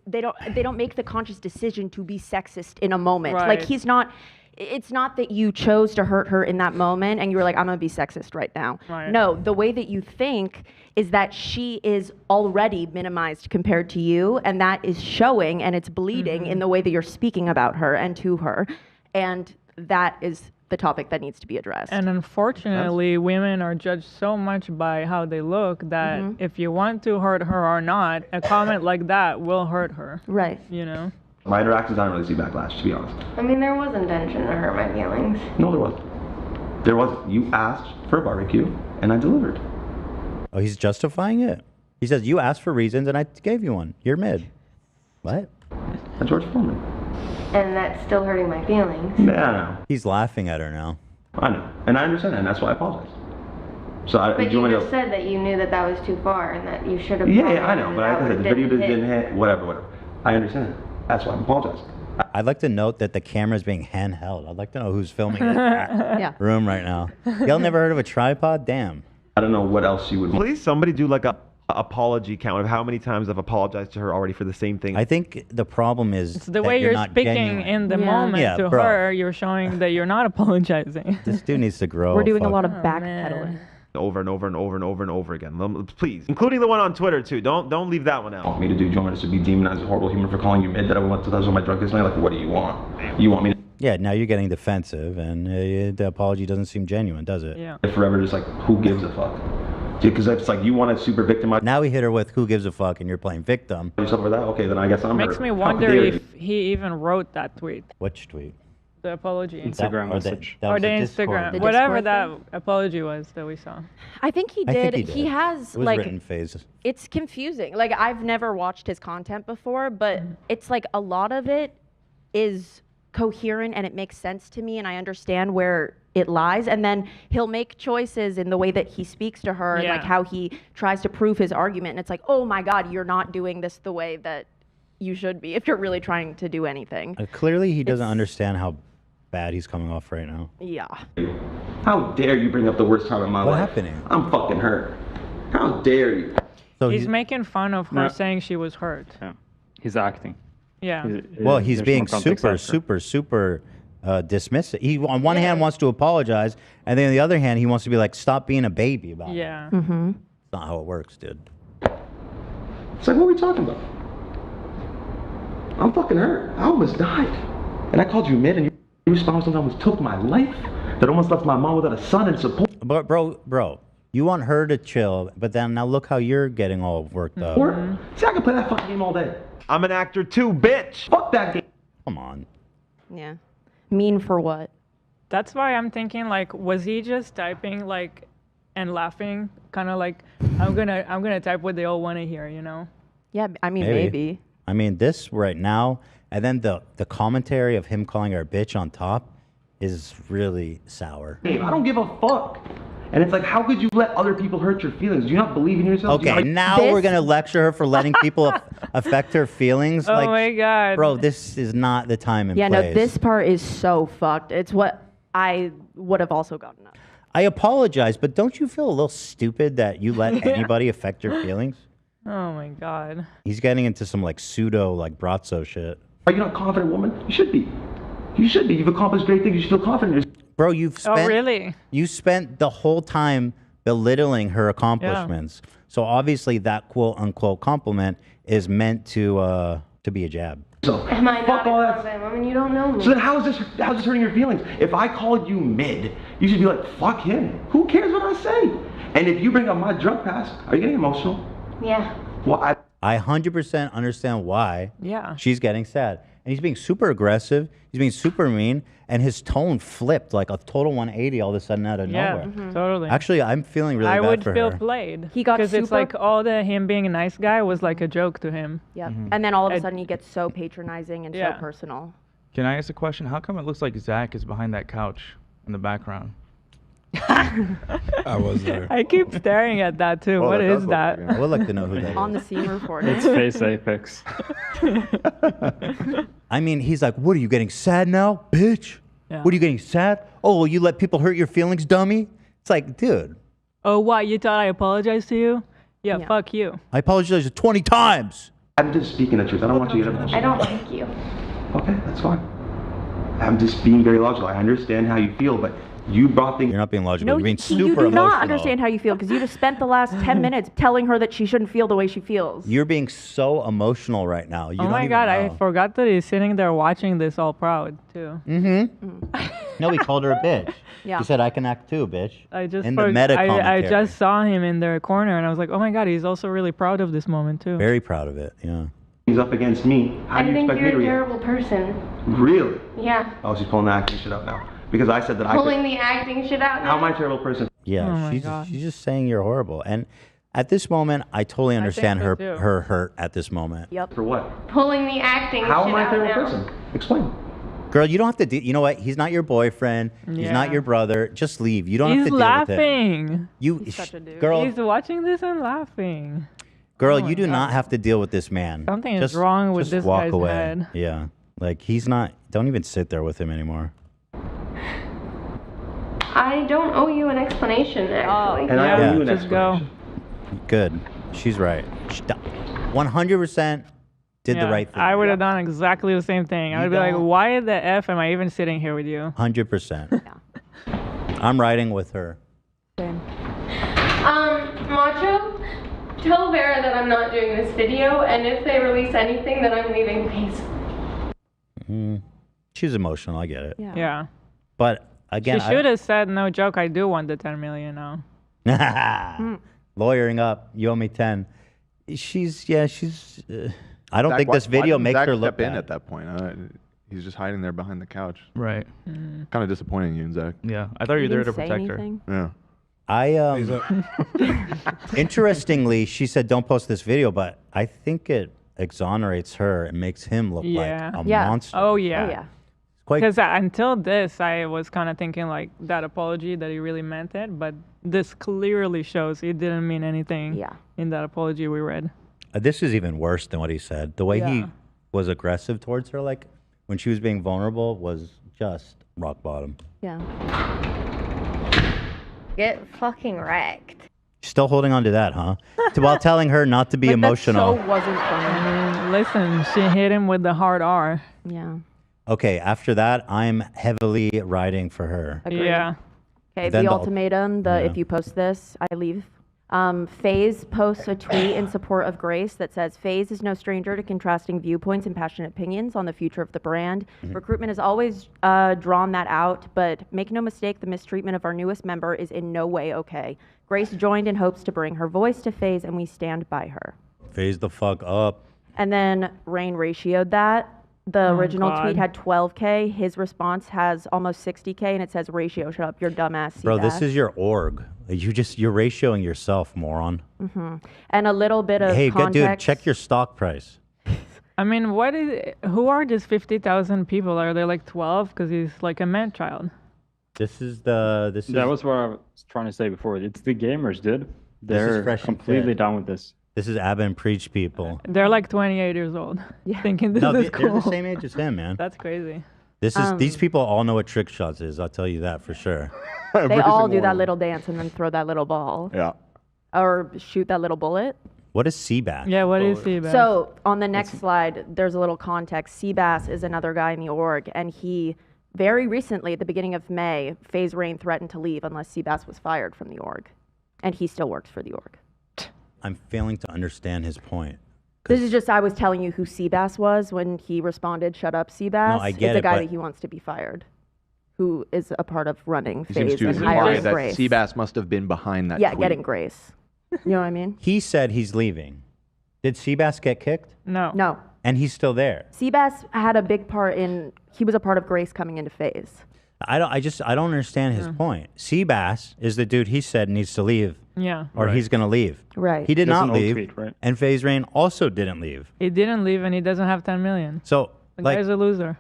they don't make the conscious decision to be sexist in a moment. Like Right. he's not it's not that you chose to hurt her in that moment and you were like I'm going to be sexist right now. Right. No, the way that you think is that she is already minimized compared to you and that is showing and it's bleeding in the way that you're speaking about her and to her. And that is the topic that needs to be addressed. And unfortunately, women are judged so much by how they look that if you want to hurt her or not, a comment like that will hurt her. Right. You know? My interactions, I don't really see backlash, to be honest. I mean, there was intention to hurt my feelings. No, there wasn't. There wasn't. You asked for a barbecue, and I delivered. Oh, he's justifying it. He says, you asked for reasons, and I gave you one. You're mid. What? That's George Foreman. And that's still hurting my feelings. Yeah, I know. He's laughing at her now. I know. And I understand that, and that's why I apologize. So But you just said that you knew that that was too far and that you should have... Yeah, I know. But like I said, the video didn't hit. Whatever. I understand that. That's why I'm apologizing. I'd like to note that the camera's being handheld. I'd like to know who's filming in that room right now. Y'all never heard of a tripod? Damn. I don't know what else you would... Please, somebody do like a apology count of how many times I've apologized to her already for the same thing. I think the problem is It's the way you're speaking in the moment to her. You're showing that you're not apologizing. This dude needs to grow. We're doing a lot of backpedaling. Over and over and over and over and over again. Please, including the one on Twitter too. Don't leave that one out. Want me to do? Do you want me to be demonized as a horrible human for calling you mid that I went to those on my drug test night? Like, what do you want? You want me to? Yeah, now you're getting defensive, and the apology doesn't seem genuine, does it? Yeah. Forever just like, who gives a fuck? Because it's like you want to super victimize. Now we hit her with who gives a fuck, and you're playing victim. Yourself for that? Okay, then I guess I'm. Makes me wonder if he even wrote that tweet. Which tweet? The apology. Instagram message. Or the Instagram. Whatever that apology was that we saw. I think he did. He has it was like written phases. It's confusing. Like I've never watched his content before, but it's like a lot of it is coherent and it makes sense to me and I understand where it lies, and then he'll make choices in the way that he speaks to her and like how he tries to prove his argument, and it's like, oh my god, you're not doing this the way that you should be if you're really trying to do anything. Clearly he doesn't understand how bad he's coming off right now. Yeah. How dare you bring up the worst time in my life? What happening? I'm fucking hurt. How dare you? So he's making fun of her saying she was hurt. Yeah. He's acting. Yeah. Well, he's being super dismissive. He on one hand wants to apologize, and then on the other hand he wants to be like, stop being a baby about it. Yeah. Mm-hmm. That's not how it works, dude. It's like, what are we talking about? I'm fucking hurt. I almost died. And I called you mid, and your response almost took my life. That almost left my mom without a son and support. But bro, you want her to chill, but then now look how you're getting all worked up. See, I can play that fucking game all day. I'm an actor too, bitch. Fuck that game. Come on. Yeah. Mean for what? That's why I'm thinking, like, was he just typing like and laughing, kind of like, I'm gonna type what they all want to hear, you know? Yeah, I mean maybe. I mean, this right now, and then the commentary of him calling her a bitch on top is really sour. I don't give a fuck. And it's like, how could you let other people hurt your feelings? Do you not believe in yourself? Okay, now we're going to lecture her for letting people affect her feelings. Oh like, my God. Bro, this is not the time and place. Yeah, no, this part is so fucked. It's what I would have also gotten up. I apologize, but don't you feel a little stupid that you let anybody affect your feelings? Oh my God. He's getting into some like pseudo like Brazzo shit. Are you not a confident woman? You should be. You should be. You've accomplished great things. You should feel confident in yourself. Bro, you've spent. Oh really? You spent the whole time belittling her accomplishments. Yeah. So obviously that quote unquote compliment is meant to be a jab. So am I not a confident woman? You don't know me. So then how's this hurting your feelings? If I called you mid, you should be like, fuck him. Who cares what I say? And if you bring up my drug past, are you getting emotional? Yeah. Well, I 100% understand why she's getting sad. And he's being super aggressive. He's being super mean. And his tone flipped like a total 180 all of a sudden out of nowhere. Totally. Actually, I'm feeling really bad for her. I would feel played. He got because it's like all him being a nice guy was like a joke to him. Yeah. And then all of a sudden he gets so patronizing and so personal. Can I ask a question? How come it looks like Zach is behind that couch in the background? I was there. I keep staring at that too. What is that? I would like to know who that is. On the scene report. It's FaZe Apex. I mean, he's like, what are you getting sad now, bitch? Yeah. What are you getting sad? Oh, you let people hurt your feelings, dummy? It's like, dude. Oh, what? You thought I apologized to you? Yeah, fuck you. I apologized 20 times. I'm just speaking the truth. I don't want you to get emotional. I don't like you. Okay, that's fine. I'm just being very logical. I understand how you feel, but you brought things. You're not being logical. No, You're being super you do emotional. not understand how you feel because you just spent the last 10 minutes telling her that she shouldn't feel the way she feels. You're being so emotional right now. You Oh don't my even God, know. I forgot that he's sitting there watching this all proud too. No, he called her a bitch. Yeah. He said, I can act too, bitch. I just in the meta I commentary. just saw him in the corner and I was like, oh my God, he's also really proud of this moment too. Very proud of it, yeah. he's up against me. How do you expect me to react? I think you're a terrible person. Really? Yeah. Oh, she's pulling the acting shit out now. Because I said that Pulling the acting shit out now? How am I a terrible person? Yeah, she's just saying you're horrible. And at this moment, I totally understand so too. her hurt at this moment. Yep. For what? Pulling the acting How shit am I a out terrible now. person? Explain. Girl, you don't have to do. You know what? He's not your boyfriend. He's not your brother. Just leave. You don't have to deal with laughing. it. You, He's such a dude. girl, He's watching this and laughing. girl, you do not have to deal with this man. Something just, is wrong with just this walk guy's away. head. Yeah, like he's not. Don't even sit there with him anymore. I don't owe you an explanation, actually. And I owe you an just go. Good. She's right. 100% did the right thing. I would have done exactly the same thing. I would be like, why the F am I even sitting here with you? 100%. I'm riding with her. Macho, tell Vera that I'm not doing this video, and if they release anything, that I'm leaving FaZe. She's emotional. I get it. Yeah. But again, She should have said, no joke, I do want the 10 million now. Lawyering up. You owe me 10. She's. I don't Zach, think this why video didn't makes Zach her look step in bad. at that point. He's just hiding there behind the couch. Right. Kind of disappointing you, Zach. Yeah, I thought you were there to didn't say protect her. anything. Yeah. Interestingly, she said don't post this video, but I think it exonerates her and makes him look like a monster. Oh, yeah. Oh, yeah. Quite- Because until this, I was kind of thinking like that apology that he really meant it, but this clearly shows he didn't mean anything in that apology we read. This is even worse than what he said. The way he Yeah. was aggressive towards her, like when she was being vulnerable, was just rock bottom. Yeah. Get fucking wrecked. Still holding on to that, huh? While telling her not to be emotional. That so wasn't funny. Listen, she hit him with the hard R. Yeah. Okay, after that, I'm heavily riding for her. Agreed. Yeah. Okay, Then the the- ultimatum, if you post this, I leave. FaZe posts a tweet in support of Grace that says, FaZe is no stranger to contrasting viewpoints and passionate opinions on the future of the brand. Recruitment has always drawn that out, but make no mistake, the mistreatment of our newest member is in no way okay. Grace joined in hopes to bring her voice to FaZe, and we stand by her. Phase the fuck up. And then Rain ratioed that. The original tweet had 12K. His response has almost 60K, and it says, ratio, shut up, you're dumbass. Bro, this is your org. You're ratioing yourself, moron. And a little bit of Hey, context. good dude, check your stock price. I mean, who are these 50,000 people? Are they like 12? Because he's like a man child. That was what I was trying to say before. It's the gamers, dude. They're fresh and completely fit. down with this. This is Abba and Preach people. They're like 28 years old, thinking this No, is cool. they're the same age as him, man. That's crazy. These people all know what trick shots is. I'll tell you that for sure. They all do that little dance and then throw that little ball. Yeah. Or shoot that little bullet. What is Seabass? Yeah, what is Seabass? So on the next slide, there's a little context. Seabass is another guy in the org, and he very recently, at the beginning of May, FaZe Rain threatened to leave unless Seabass was fired from the org, and he still works for the org. I'm failing to understand his point. This is just I was telling you who Seabass was when he responded, "Shut up, Seabass." No, I get it's a it, guy but- that he wants to be fired, who is a part of running He seems FaZe to and imply hiring that Grace. Seabass must have been behind that Yeah, tweet. getting Grace. You know what I mean? He said he's leaving. Did Seabass get kicked? No. No. And he's still there. Seabass had a big part in. He was a part of Grace coming into FaZe. I don't understand his point. Seabass is the dude he said needs to leave. Yeah. Or he's gonna leave. Right. He did That's not an old leave. tweet, right? And FaZe Rain also didn't leave. He didn't leave, and he doesn't have 10 million. So The like guy's a loser.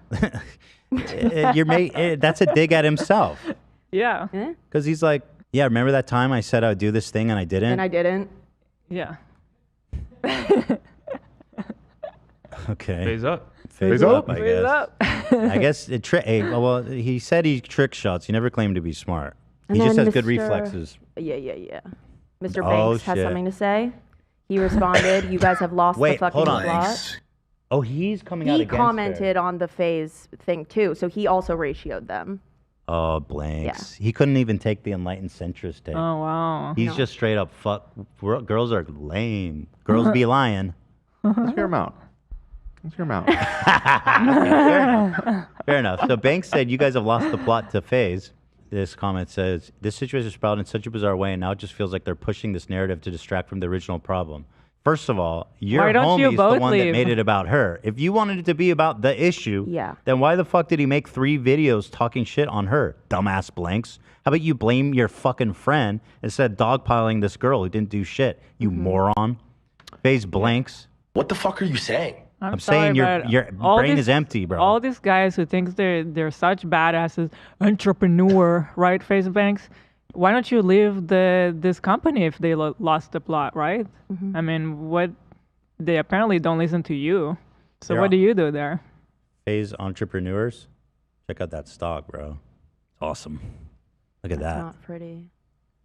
that's a dig at himself. Yeah. Because he's like, yeah, remember that time I said I would do this thing and I didn't? And I didn't. Yeah. Okay. Phase up. Phase up, I Phase guess. up. I guess well, he said he trick shots. He never claimed to be smart. And He just then has good Mr. reflexes. Yeah. Mr. Oh, Banks has shit. something to say. He responded, "You guys have lost Wait, the fucking hold on. plot." Oh, he's coming out He against commented on the FaZe thing too, so he also ratioed them. Oh, blanks. He couldn't even take the enlightened centrist take. Oh, wow. He's just straight up fuck. Girls are lame. Girls be lying. Let's hear him out. Let's hear him out. Fair enough. So Banks said, you guys have lost the plot to FaZe. This comment says, this situation sprouted in such a bizarre way, and now it just feels like they're pushing this narrative to distract from the original problem. First of all, your Why don't you homie's the both one that leave? made it about her. If you wanted it to be about the issue, Yeah. then why the fuck did he make 3 videos talking shit on her? Dumbass blanks. How about you blame your fucking friend instead of dogpiling this girl who didn't do shit? You moron. FaZe blanks. What the fuck are you saying? I'm sorry, saying your but all brain these- is empty, bro. All these guys who think they're such badasses, entrepreneur, right, FaZe Banks? Why don't you leave this company if they lost the plot, right? I mean, what? They apparently don't listen to you. So They're what do you do there? FaZe entrepreneurs. Check out that stock, bro. Awesome. Look at That's that. not pretty.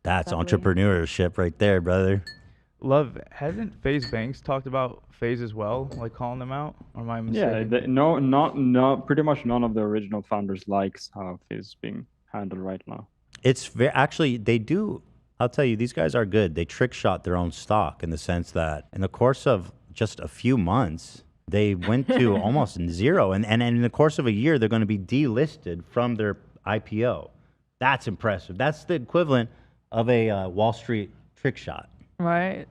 That's ugly. entrepreneurship right there, brother. Love, hasn't FaZe Banks talked about FaZe as well, like calling them out? Or am I mistaken? Yeah, pretty much none of the original founders likes how FaZe is being handled right now. It's actually, they do. I'll tell you, these guys are good. They trick shot their own stock in the sense that in the course of just a few months, they went to almost zero. And in the course of a year, they're going to be delisted from their IPO. That's impressive. That's the equivalent of a Wall Street trick shot. Right.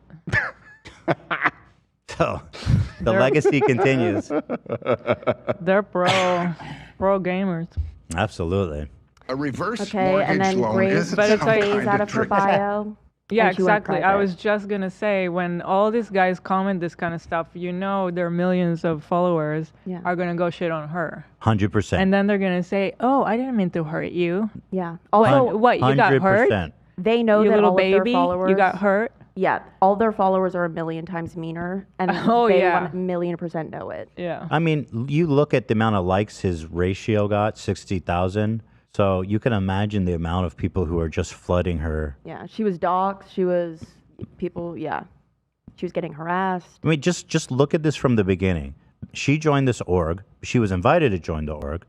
So the legacy continues. They're pro gamers. Absolutely. A reverse Okay, mortgage and then loan Grace isn't But it's some like- phase kind out of her trick. bio. Yeah, and she went exactly. I private. was just gonna say, when all these guys comment this kind of stuff, you know their millions of followers Yeah. are gonna go shit on her. 100%. And then they're gonna say, "Oh, I didn't mean to hurt you." Yeah. What? Also, What? You got hurt? 100%. they know You that little all of their baby? followers. You got hurt? Yeah, all their followers are a million times meaner, and Oh, they yeah. 1,000,000% know it. Yeah. I mean, you look at the amount of likes his ratio got, 60,000. So you can imagine the amount of people who are just flooding her. Yeah, she was doxxed. She was people. Yeah, she was getting harassed. I mean, just look at this from the beginning. She joined this org. She was invited to join the org.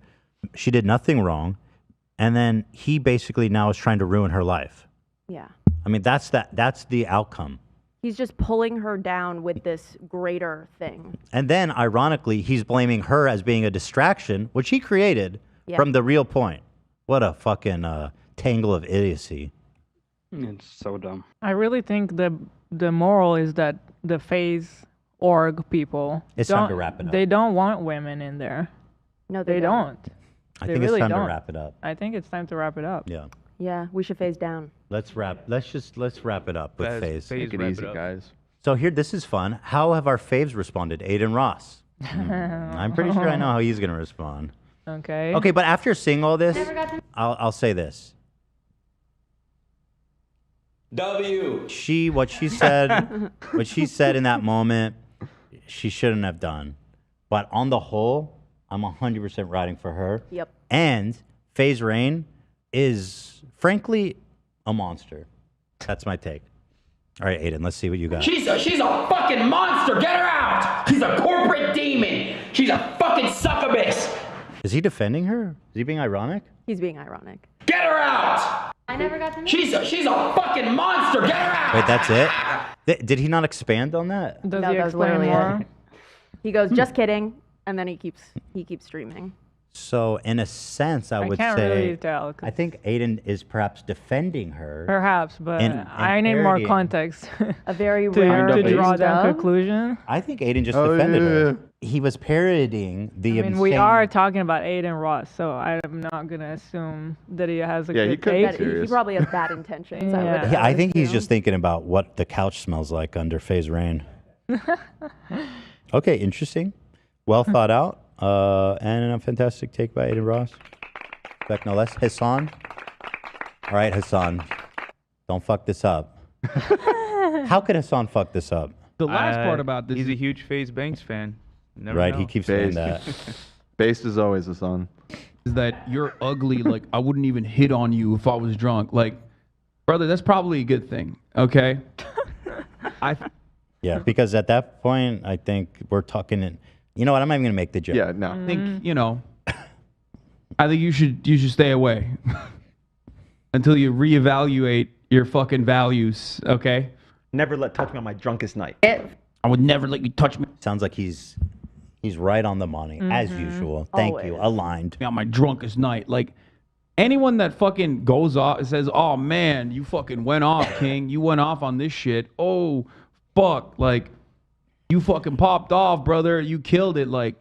She did nothing wrong. And then he basically now is trying to ruin her life. Yeah, I mean, that's the outcome. he's just pulling her down with this greater thing. And then, ironically, he's blaming her as being a distraction, which he created Yeah. from the real point. What a fucking tangle of idiocy. It's so dumb. I really think the moral is that the FaZe org people It's time to wrap it up. They don't want women in there. No, They don't. I They think really it's time don't. to wrap it up. I think it's time to wrap it up. Yeah. Yeah, we should phase down. Let's wrap it up with FaZe. FaZe Take it wrap easy, up. guys. So here, this is fun. How have our faves responded? Aiden Ross. I'm pretty sure I know how he's gonna respond. Okay. Okay, but after seeing all this, I'll say this. What she said in that moment, she shouldn't have done. But on the whole, I'm 100% riding for her. Yep. And FaZe Rain is, frankly, a monster. That's my take. All right, Aiden, let's see what you got. She's a fucking monster. Get her out. She's a corporate demon. She's a fucking succubus. Is he defending her? Is he being ironic? He's being ironic. Get her out. I never got to know. She's a fucking monster. Get her out. Wait, that's it? Did he not expand on that? Does No, he that was explain literally more? it. He goes, just kidding, and then he keeps streaming. So, in a sense, I would can't say, really tell, 'cause- I think Aiden is perhaps defending her. Perhaps, but And I need more parodying. context A very to, rare to draw case that of- conclusion. I think Aiden just Oh, defended yeah, her. He was parodying the I mean, we insane- are talking about Aiden Ross, so I'm not gonna assume that he has a Yeah, he good could be take. That he probably has bad intentions. I would Yeah, I think he's assume. just thinking about what the couch smells like under FaZe Rain. Okay, interesting. Well thought out. And a fantastic take by Aiden Ross. Back no less. Hassan. All right, Hassan. Don't fuck this up. How could Hassan fuck this up? The last part about this He's a huge FaZe Banks fan. Never Right, know. he keeps saying Based. that. Based as always, Hassan. is that you're ugly. Like, I wouldn't even hit on you if I was drunk. Like, brother, that's probably a good thing. Okay. Yeah, because at that point, I think we're talking. You know what? I'm not even gonna make the joke. Yeah, no. I think I think you should stay away until you reevaluate your fucking values. Okay. Never touch me on my drunkest night. I would never let you touch me Sounds like he's right on the money as usual. Thank you. Aligned. on my drunkest night. Like, anyone that fucking goes off and says, "Oh man, you fucking went off, King. You went off on this shit." Oh, fuck. Like, you fucking popped off, brother. You killed it. Like,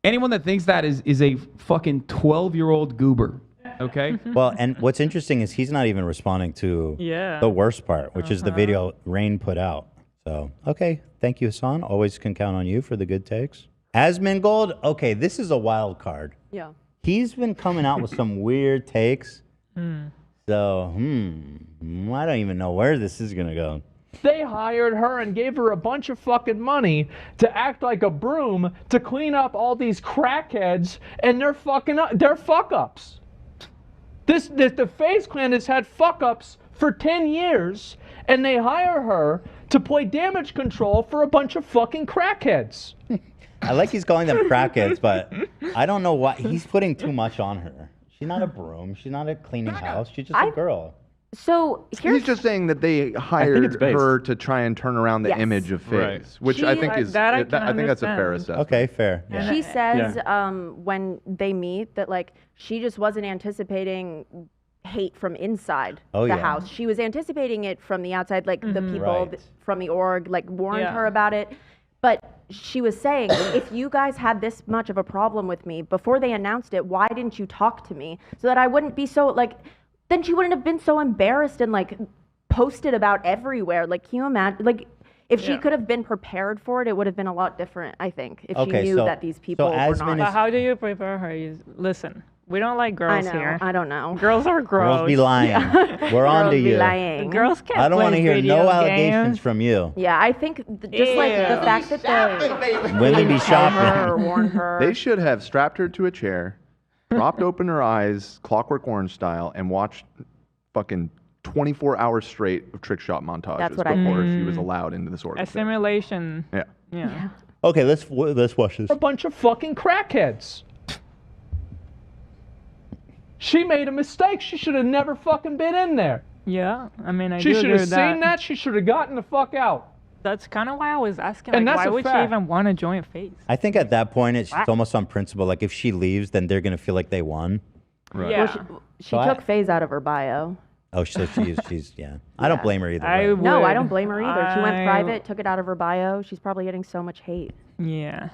anyone that thinks that is a fucking 12-year-old goober. Okay. Well, and what's interesting is he's not even responding to the worst part, which is the video Rain put out. So, okay. Thank you, Hassan. Always can count on you for the good takes. Asmongold, okay, this is a wild card. Yeah. He's been coming out with some weird takes. So, I don't even know where this is going to go. They hired her and gave her a bunch of fucking money to act like a broom to clean up all these crackheads, and they're fuck-ups. The FaZe Clan has had fuck-ups for 10 years, and they hire her to play damage control for a bunch of fucking crackheads. I like he's calling them crackheads, but I don't know why. He's putting too much on her. She's not a broom. She's not a cleaning house. She's just a girl. So he's just saying that they hired her to try and turn around the image of FaZe, which I think is I think that's a fair assessment. Okay, fair. Yeah. She says when they meet that like she just wasn't anticipating hate from inside the house. She was anticipating it from the outside, like the people from the org like warned her about it. But she was saying, if you guys had this much of a problem with me before they announced it, why didn't you talk to me so that I wouldn't be so like? Then she wouldn't have been so embarrassed and like posted about everywhere. Like, can you imagine? Like, if she could have been prepared for it, it would have been a lot different, I think, if she knew that these people were not. But how do you prepare her? Listen, we don't like girls here. I don't know. Girls are gross. Girls be lying. We're on to you. Lying. Girls can't I don't want to hear no allegations games. from you. Yeah, I think just like the fact that they Women be shopping. or warn her. They should have strapped her to a chair, propped open her eyes, Clockwork Orange style, and watched fucking 24 hours straight of trick shot montages before she was allowed into this A organization. simulation. Yeah. Okay, let's watch this. A bunch of fucking crackheads. She made a mistake. She should have never fucking been in there. Yeah, I mean, I She do should agree have with seen that. She should have gotten the fuck out. That's kind of why I was asking, And like, that's why a would she fact. even want to join FaZe? I think at that point it's almost on principle. Like if she leaves, then they're gonna feel like they won. Right. Yeah. Well, she took FaZe out of her bio. Oh, so she's yeah. I don't blame her either. I way. No, I would. don't blame her either. She went I- private, took it out of her bio. She's probably getting so much hate. Yeah.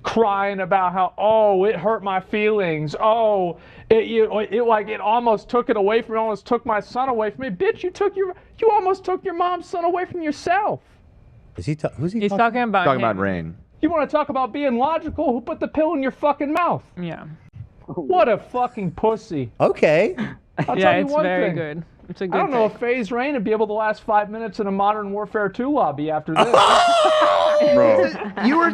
Crying about how it hurt my feelings. It almost took it away from me. Almost took my son away from me. Bitch, you almost took your mom's son away from yourself. Is he? Who's he? He's talking about Talking him. about Rain. You want to talk about being logical? Who put the pill in your fucking mouth? Yeah. What a fucking pussy. Okay. I'll Yeah, tell you it's one very thing. good. It's a good I don't know take. if FaZe Rain would be able to last 5 minutes in a Modern Warfare 2 lobby after this. Bro,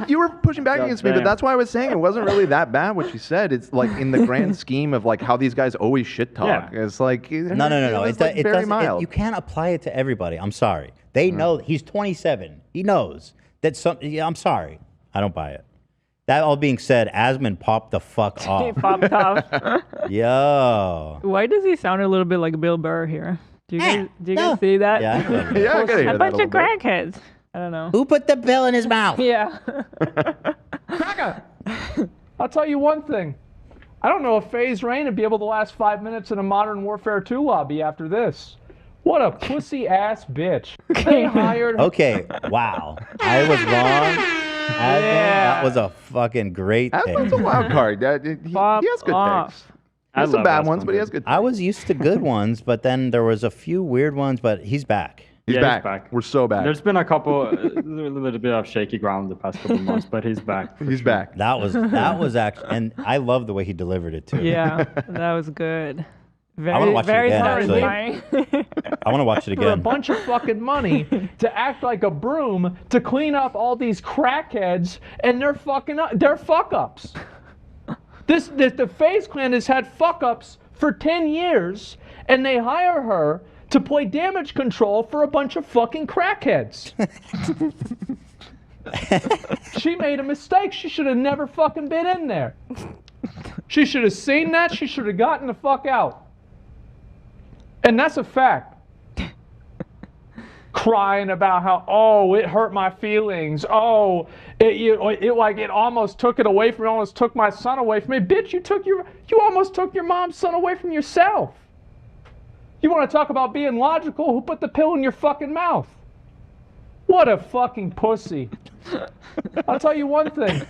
you were pushing back against me, but damn. that's why I was saying it wasn't really that bad what you said. It's like in the grand scheme of like how these guys always shit talk. Yeah. It's like No. It's like It very doesn't. mild. You can't apply it to everybody. I'm sorry. They know he's 27. He knows that some. Yeah, I'm sorry. I don't buy it. That all being said, Asmon popped the fuck He off. popped off. Yo. Why does he sound a little bit like Bill Burr here? Do you guys see that? Yeah, I know. Yeah, I gotta hear A that bunch a of little bit. crackheads. I don't know. Who put the pill in his mouth? Yeah. Cracker! I'll tell you one thing. I don't know if FaZe Rain would be able to last 5 minutes in a Modern Warfare 2 lobby after this. What a pussy ass bitch. They hired her. Okay. Wow. I was wrong. Asmon, that was a fucking great pick. Asmon's a wild card. He has good picks. He has some bad ones, but he has good. I was used to good ones, but then there was a few weird ones. But he's back. He's back. We're so back. There's been a couple, a little bit of shaky ground the past couple months, but he's back. He's back. That was actually, and I love the way he delivered it too. Yeah, that was good. I want to watch it very again. satisfying. I want to watch it For a again. bunch of fucking money to act like a broom to clean up all these crackheads, and they're fuck ups. The FaZe Clan has had fuck ups for 10 years, and they hire her to play damage control for a bunch of fucking crackheads. She made a mistake. She should have never fucking been in there. She should have seen that. She should have gotten the fuck out. And that's a fact. Crying about how, it hurt my feelings. It almost took it away from me. Almost took my son away from me. Bitch, you almost took your mom's son away from yourself. You want to talk about being logical? Who put the pill in your fucking mouth? What a fucking pussy. I'll tell you one thing.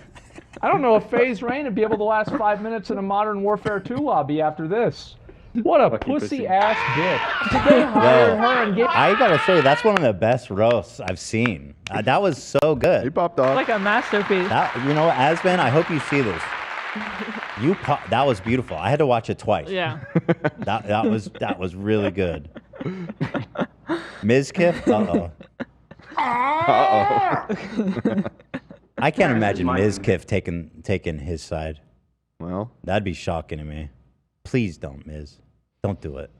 I don't know if FaZe Rain would be able to last 5 minutes in a Modern Warfare 2 lobby after this. What a pussy ass bitch. Did they hire her and get... I gotta say, that's one of the best roasts I've seen. That was so good. He popped off. Like a masterpiece. You know, Asman, I hope you see this. That was beautiful. I had to watch it twice. Yeah. that was really good. Ms. Kiff, I can't imagine Ms. Kiff taking his side. Well, that'd be shocking to me. Please don't, Ms. Don't do it.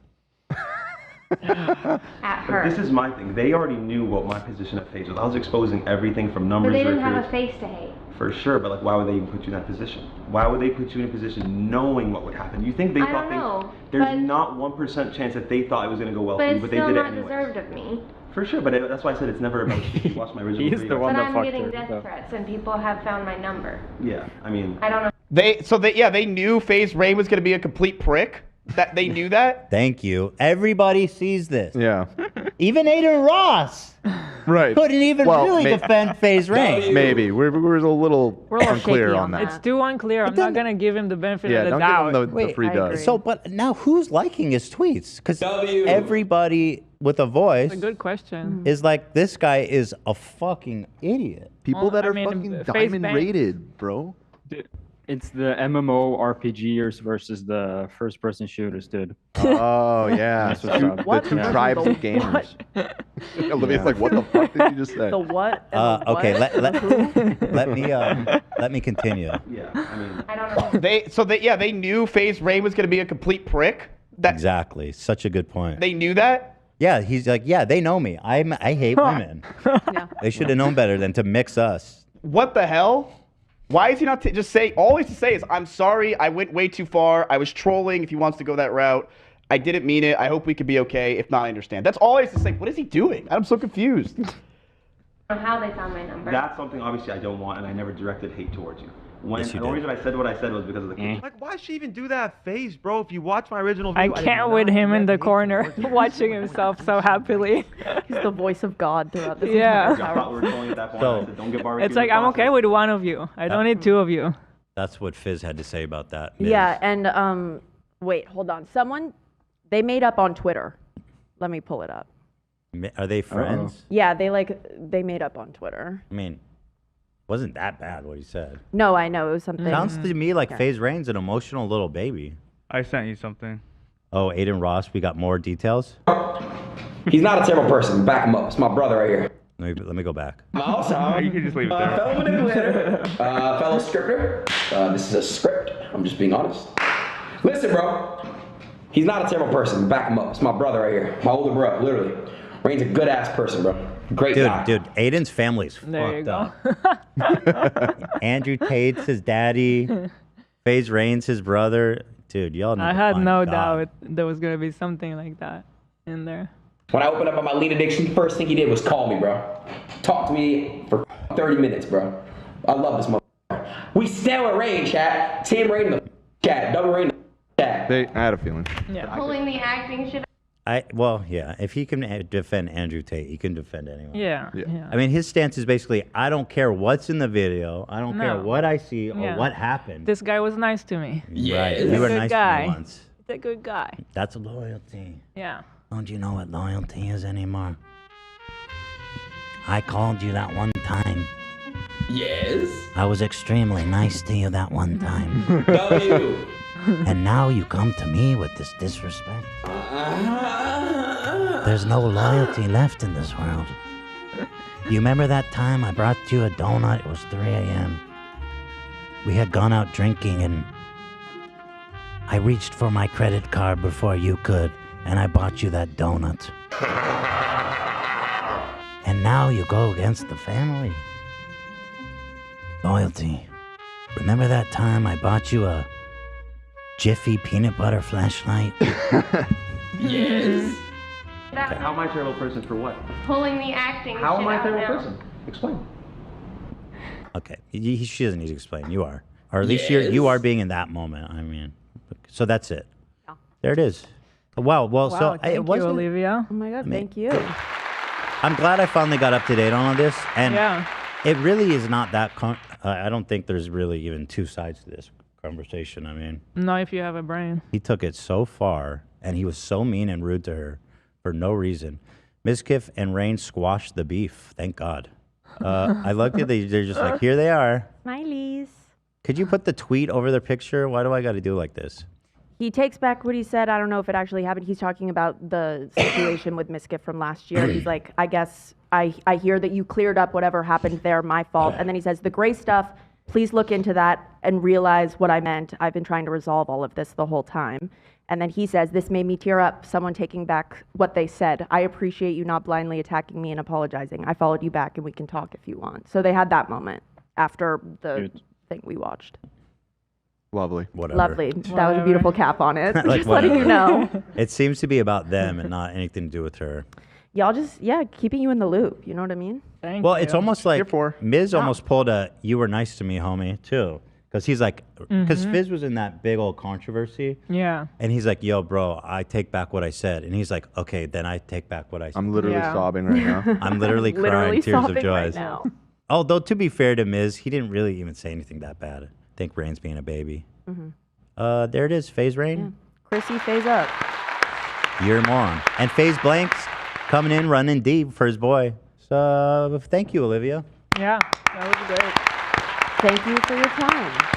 At her. This is my thing. They already knew what my position at FaZe was. I was exposing everything from numbers. But they didn't records. have a face to hate. For sure, but like, why would they even put you in that position? Why would they put you in a position knowing what would happen? You think they thought there's not 1% chance that they thought it was going to go well for you, but they did it not anyway. deserved of me. For sure, but that's why I said it's never about you. You watch my original He's video. the one But that I'm fucked getting her, death so. threats and people have found my number. Yeah, I mean. I don't know. They knew FaZe Rain was going to be a complete prick. That they knew that. Thank you. Everybody sees this. Yeah. Even Aiden Ross Right. couldn't even really defend FaZe Rain. Maybe. We're a little unclear on that. It's too unclear. I'm not gonna give him the benefit Yeah, of the don't doubt. give him the free dose. So, but now who's liking his tweets? Because everybody with a voice That's a good question. is like, this guy is a fucking idiot. People that are fucking diamond rated, bro. It's the MMO RPGers versus the first-person shooters, dude. Oh, yeah. That's what's up. The two tribes of gamers. Olivia's like, what the fuck did you just say? The what? Okay, let me continue. Yeah, I mean. I don't know. They knew FaZe Rain was going to be a complete prick. Exactly. Such a good point. They knew that. Yeah, he's like, yeah, they know me. I hate women. They should have known better than to mix us. What the hell? Why is he not just saying? All he has to say is, "I'm sorry, I went way too far. I was trolling. If he wants to go that route, I didn't mean it. I hope we could be okay. If not, I understand." That's all he has to say. What is he doing? I'm so confused. I don't know how they found my number. That's something obviously I don't want, and I never directed hate towards you. Yes, you the only did. reason I said what I said was because of the kids. Like, why she even do that face, bro? If you watch my original I video, can't with him in the corner watching himself so happily. He's the voice of God throughout this Yeah. entire I thought we were trolling at that point. I said, don't get barbecue It's like, I'm okay with one of you. I don't need two of you. That's what Fizz had to say about that. Yeah, and wait, hold on. They made up on Twitter. Let me pull it up. Are they friends? Yeah, they made up on Twitter. I mean, wasn't that bad what he said. No, I know it was something. Sounds to me like Okay. FaZe Rain's an emotional little baby. I sent you something. Oh, Aiden Ross, we got more details? He's not a terrible person. Back him up. It's my brother right here. Let me go back. Also, You can just leave it there. fellow manipulator, fellow scripter. This is a script. I'm just being honest. Listen, bro. He's not a terrible person. Back him up. It's my brother right here. My older bro, literally. Rain's a good ass person, bro. Great guy. Dude, Aiden's family's There you fucked up. Andrew Tate's his daddy. FaZe Rain's his brother. Dude, y'all need I to had find no God. doubt there was gonna be something like that in there. When I opened up on my lead addiction, first thing he did was call me, bro. Talk to me for 30 minutes, bro. I love this motherfucker. We still at Rain, chat. Team Rain in the chat. Double Rain in the chat. I had a feeling. Yeah. Pulling the acting shit. Yeah, if he can defend Andrew Tate, he can defend anyone. Yeah. I mean, his stance is basically, I don't care what's in the video. I don't care No. what I see or Yeah. what happened. This guy was nice to me. Right. He's You a were good nice guy. to me once. He's a good guy. That's loyalty. Yeah. Don't you know what loyalty is anymore? I called you that one time. Yes. I was extremely nice to you that one time. W. And now you come to me with this disrespect. There's no loyalty left in this world. You remember that time I brought you a donut? It was 3 a.m. We had gone out drinking and I reached for my credit card before you could and I bought you that donut. And now you go against the family. Loyalty. Remember that time I bought you a Jiffy peanut butter flashlight? Yes. How am I a terrible person for what? Pulling the acting How shit am I a out terrible now. person? Explain. Okay, she doesn't need to explain. You are. Or at least you are being in that moment. I mean, so that's it. There it is. Wow. Well, Wow, so thank it wasn't. you, Olivia. Oh my God, I mean- thank you. I'm glad I finally got up to date on all this. And Yeah. it really is not that. I don't think there's really even two sides to this conversation. I mean, Not if you have a brain. he took it so far, and he was so mean and rude to her for no reason. Mizkif and Rain squashed the beef. Thank God. I looked at they're just like, here they are. Smileys. Could you put the tweet over their picture? Why do I got to do like this? He takes back what he said. I don't know if it actually happened. He's talking about the situation with Miskif from last year. He's like, I guess I hear that you cleared up whatever happened there, my fault. And then he says, the gray stuff, please look into that and realize what I meant. I've been trying to resolve all of this the whole time. And then he says, this made me tear up, someone taking back what they said. I appreciate you not blindly attacking me and apologizing. I followed you back and we can talk if you want. So they had that moment after the thing we watched. Lovely. Whatever. Lovely. That was a beautiful cap on it. Like, Just letting you know. It seems to be about them and not anything to do with her. Y'all just, keeping you in the loop. You know what I mean? Thank Well, you. it's almost like Miz almost pulled a "you were nice to me, homie" too, because he's like, because Fizz was in that big old controversy. Yeah. And he's like, "Yo, bro, I take back what I said," and he's like, "Okay, then I take back what I said." I'm literally sobbing right now. I'm literally crying Literally tears of sobbing joy. right now. Although to be fair to Miz, he didn't really even say anything that bad. I think Rain's being a baby. There it is, FaZe Rain. Chrissy, phase up. You're a moron. And FaZe Blanks coming in, running deep for his boy. So thank you, Olivia. Yeah, that was great. Thank you for your time.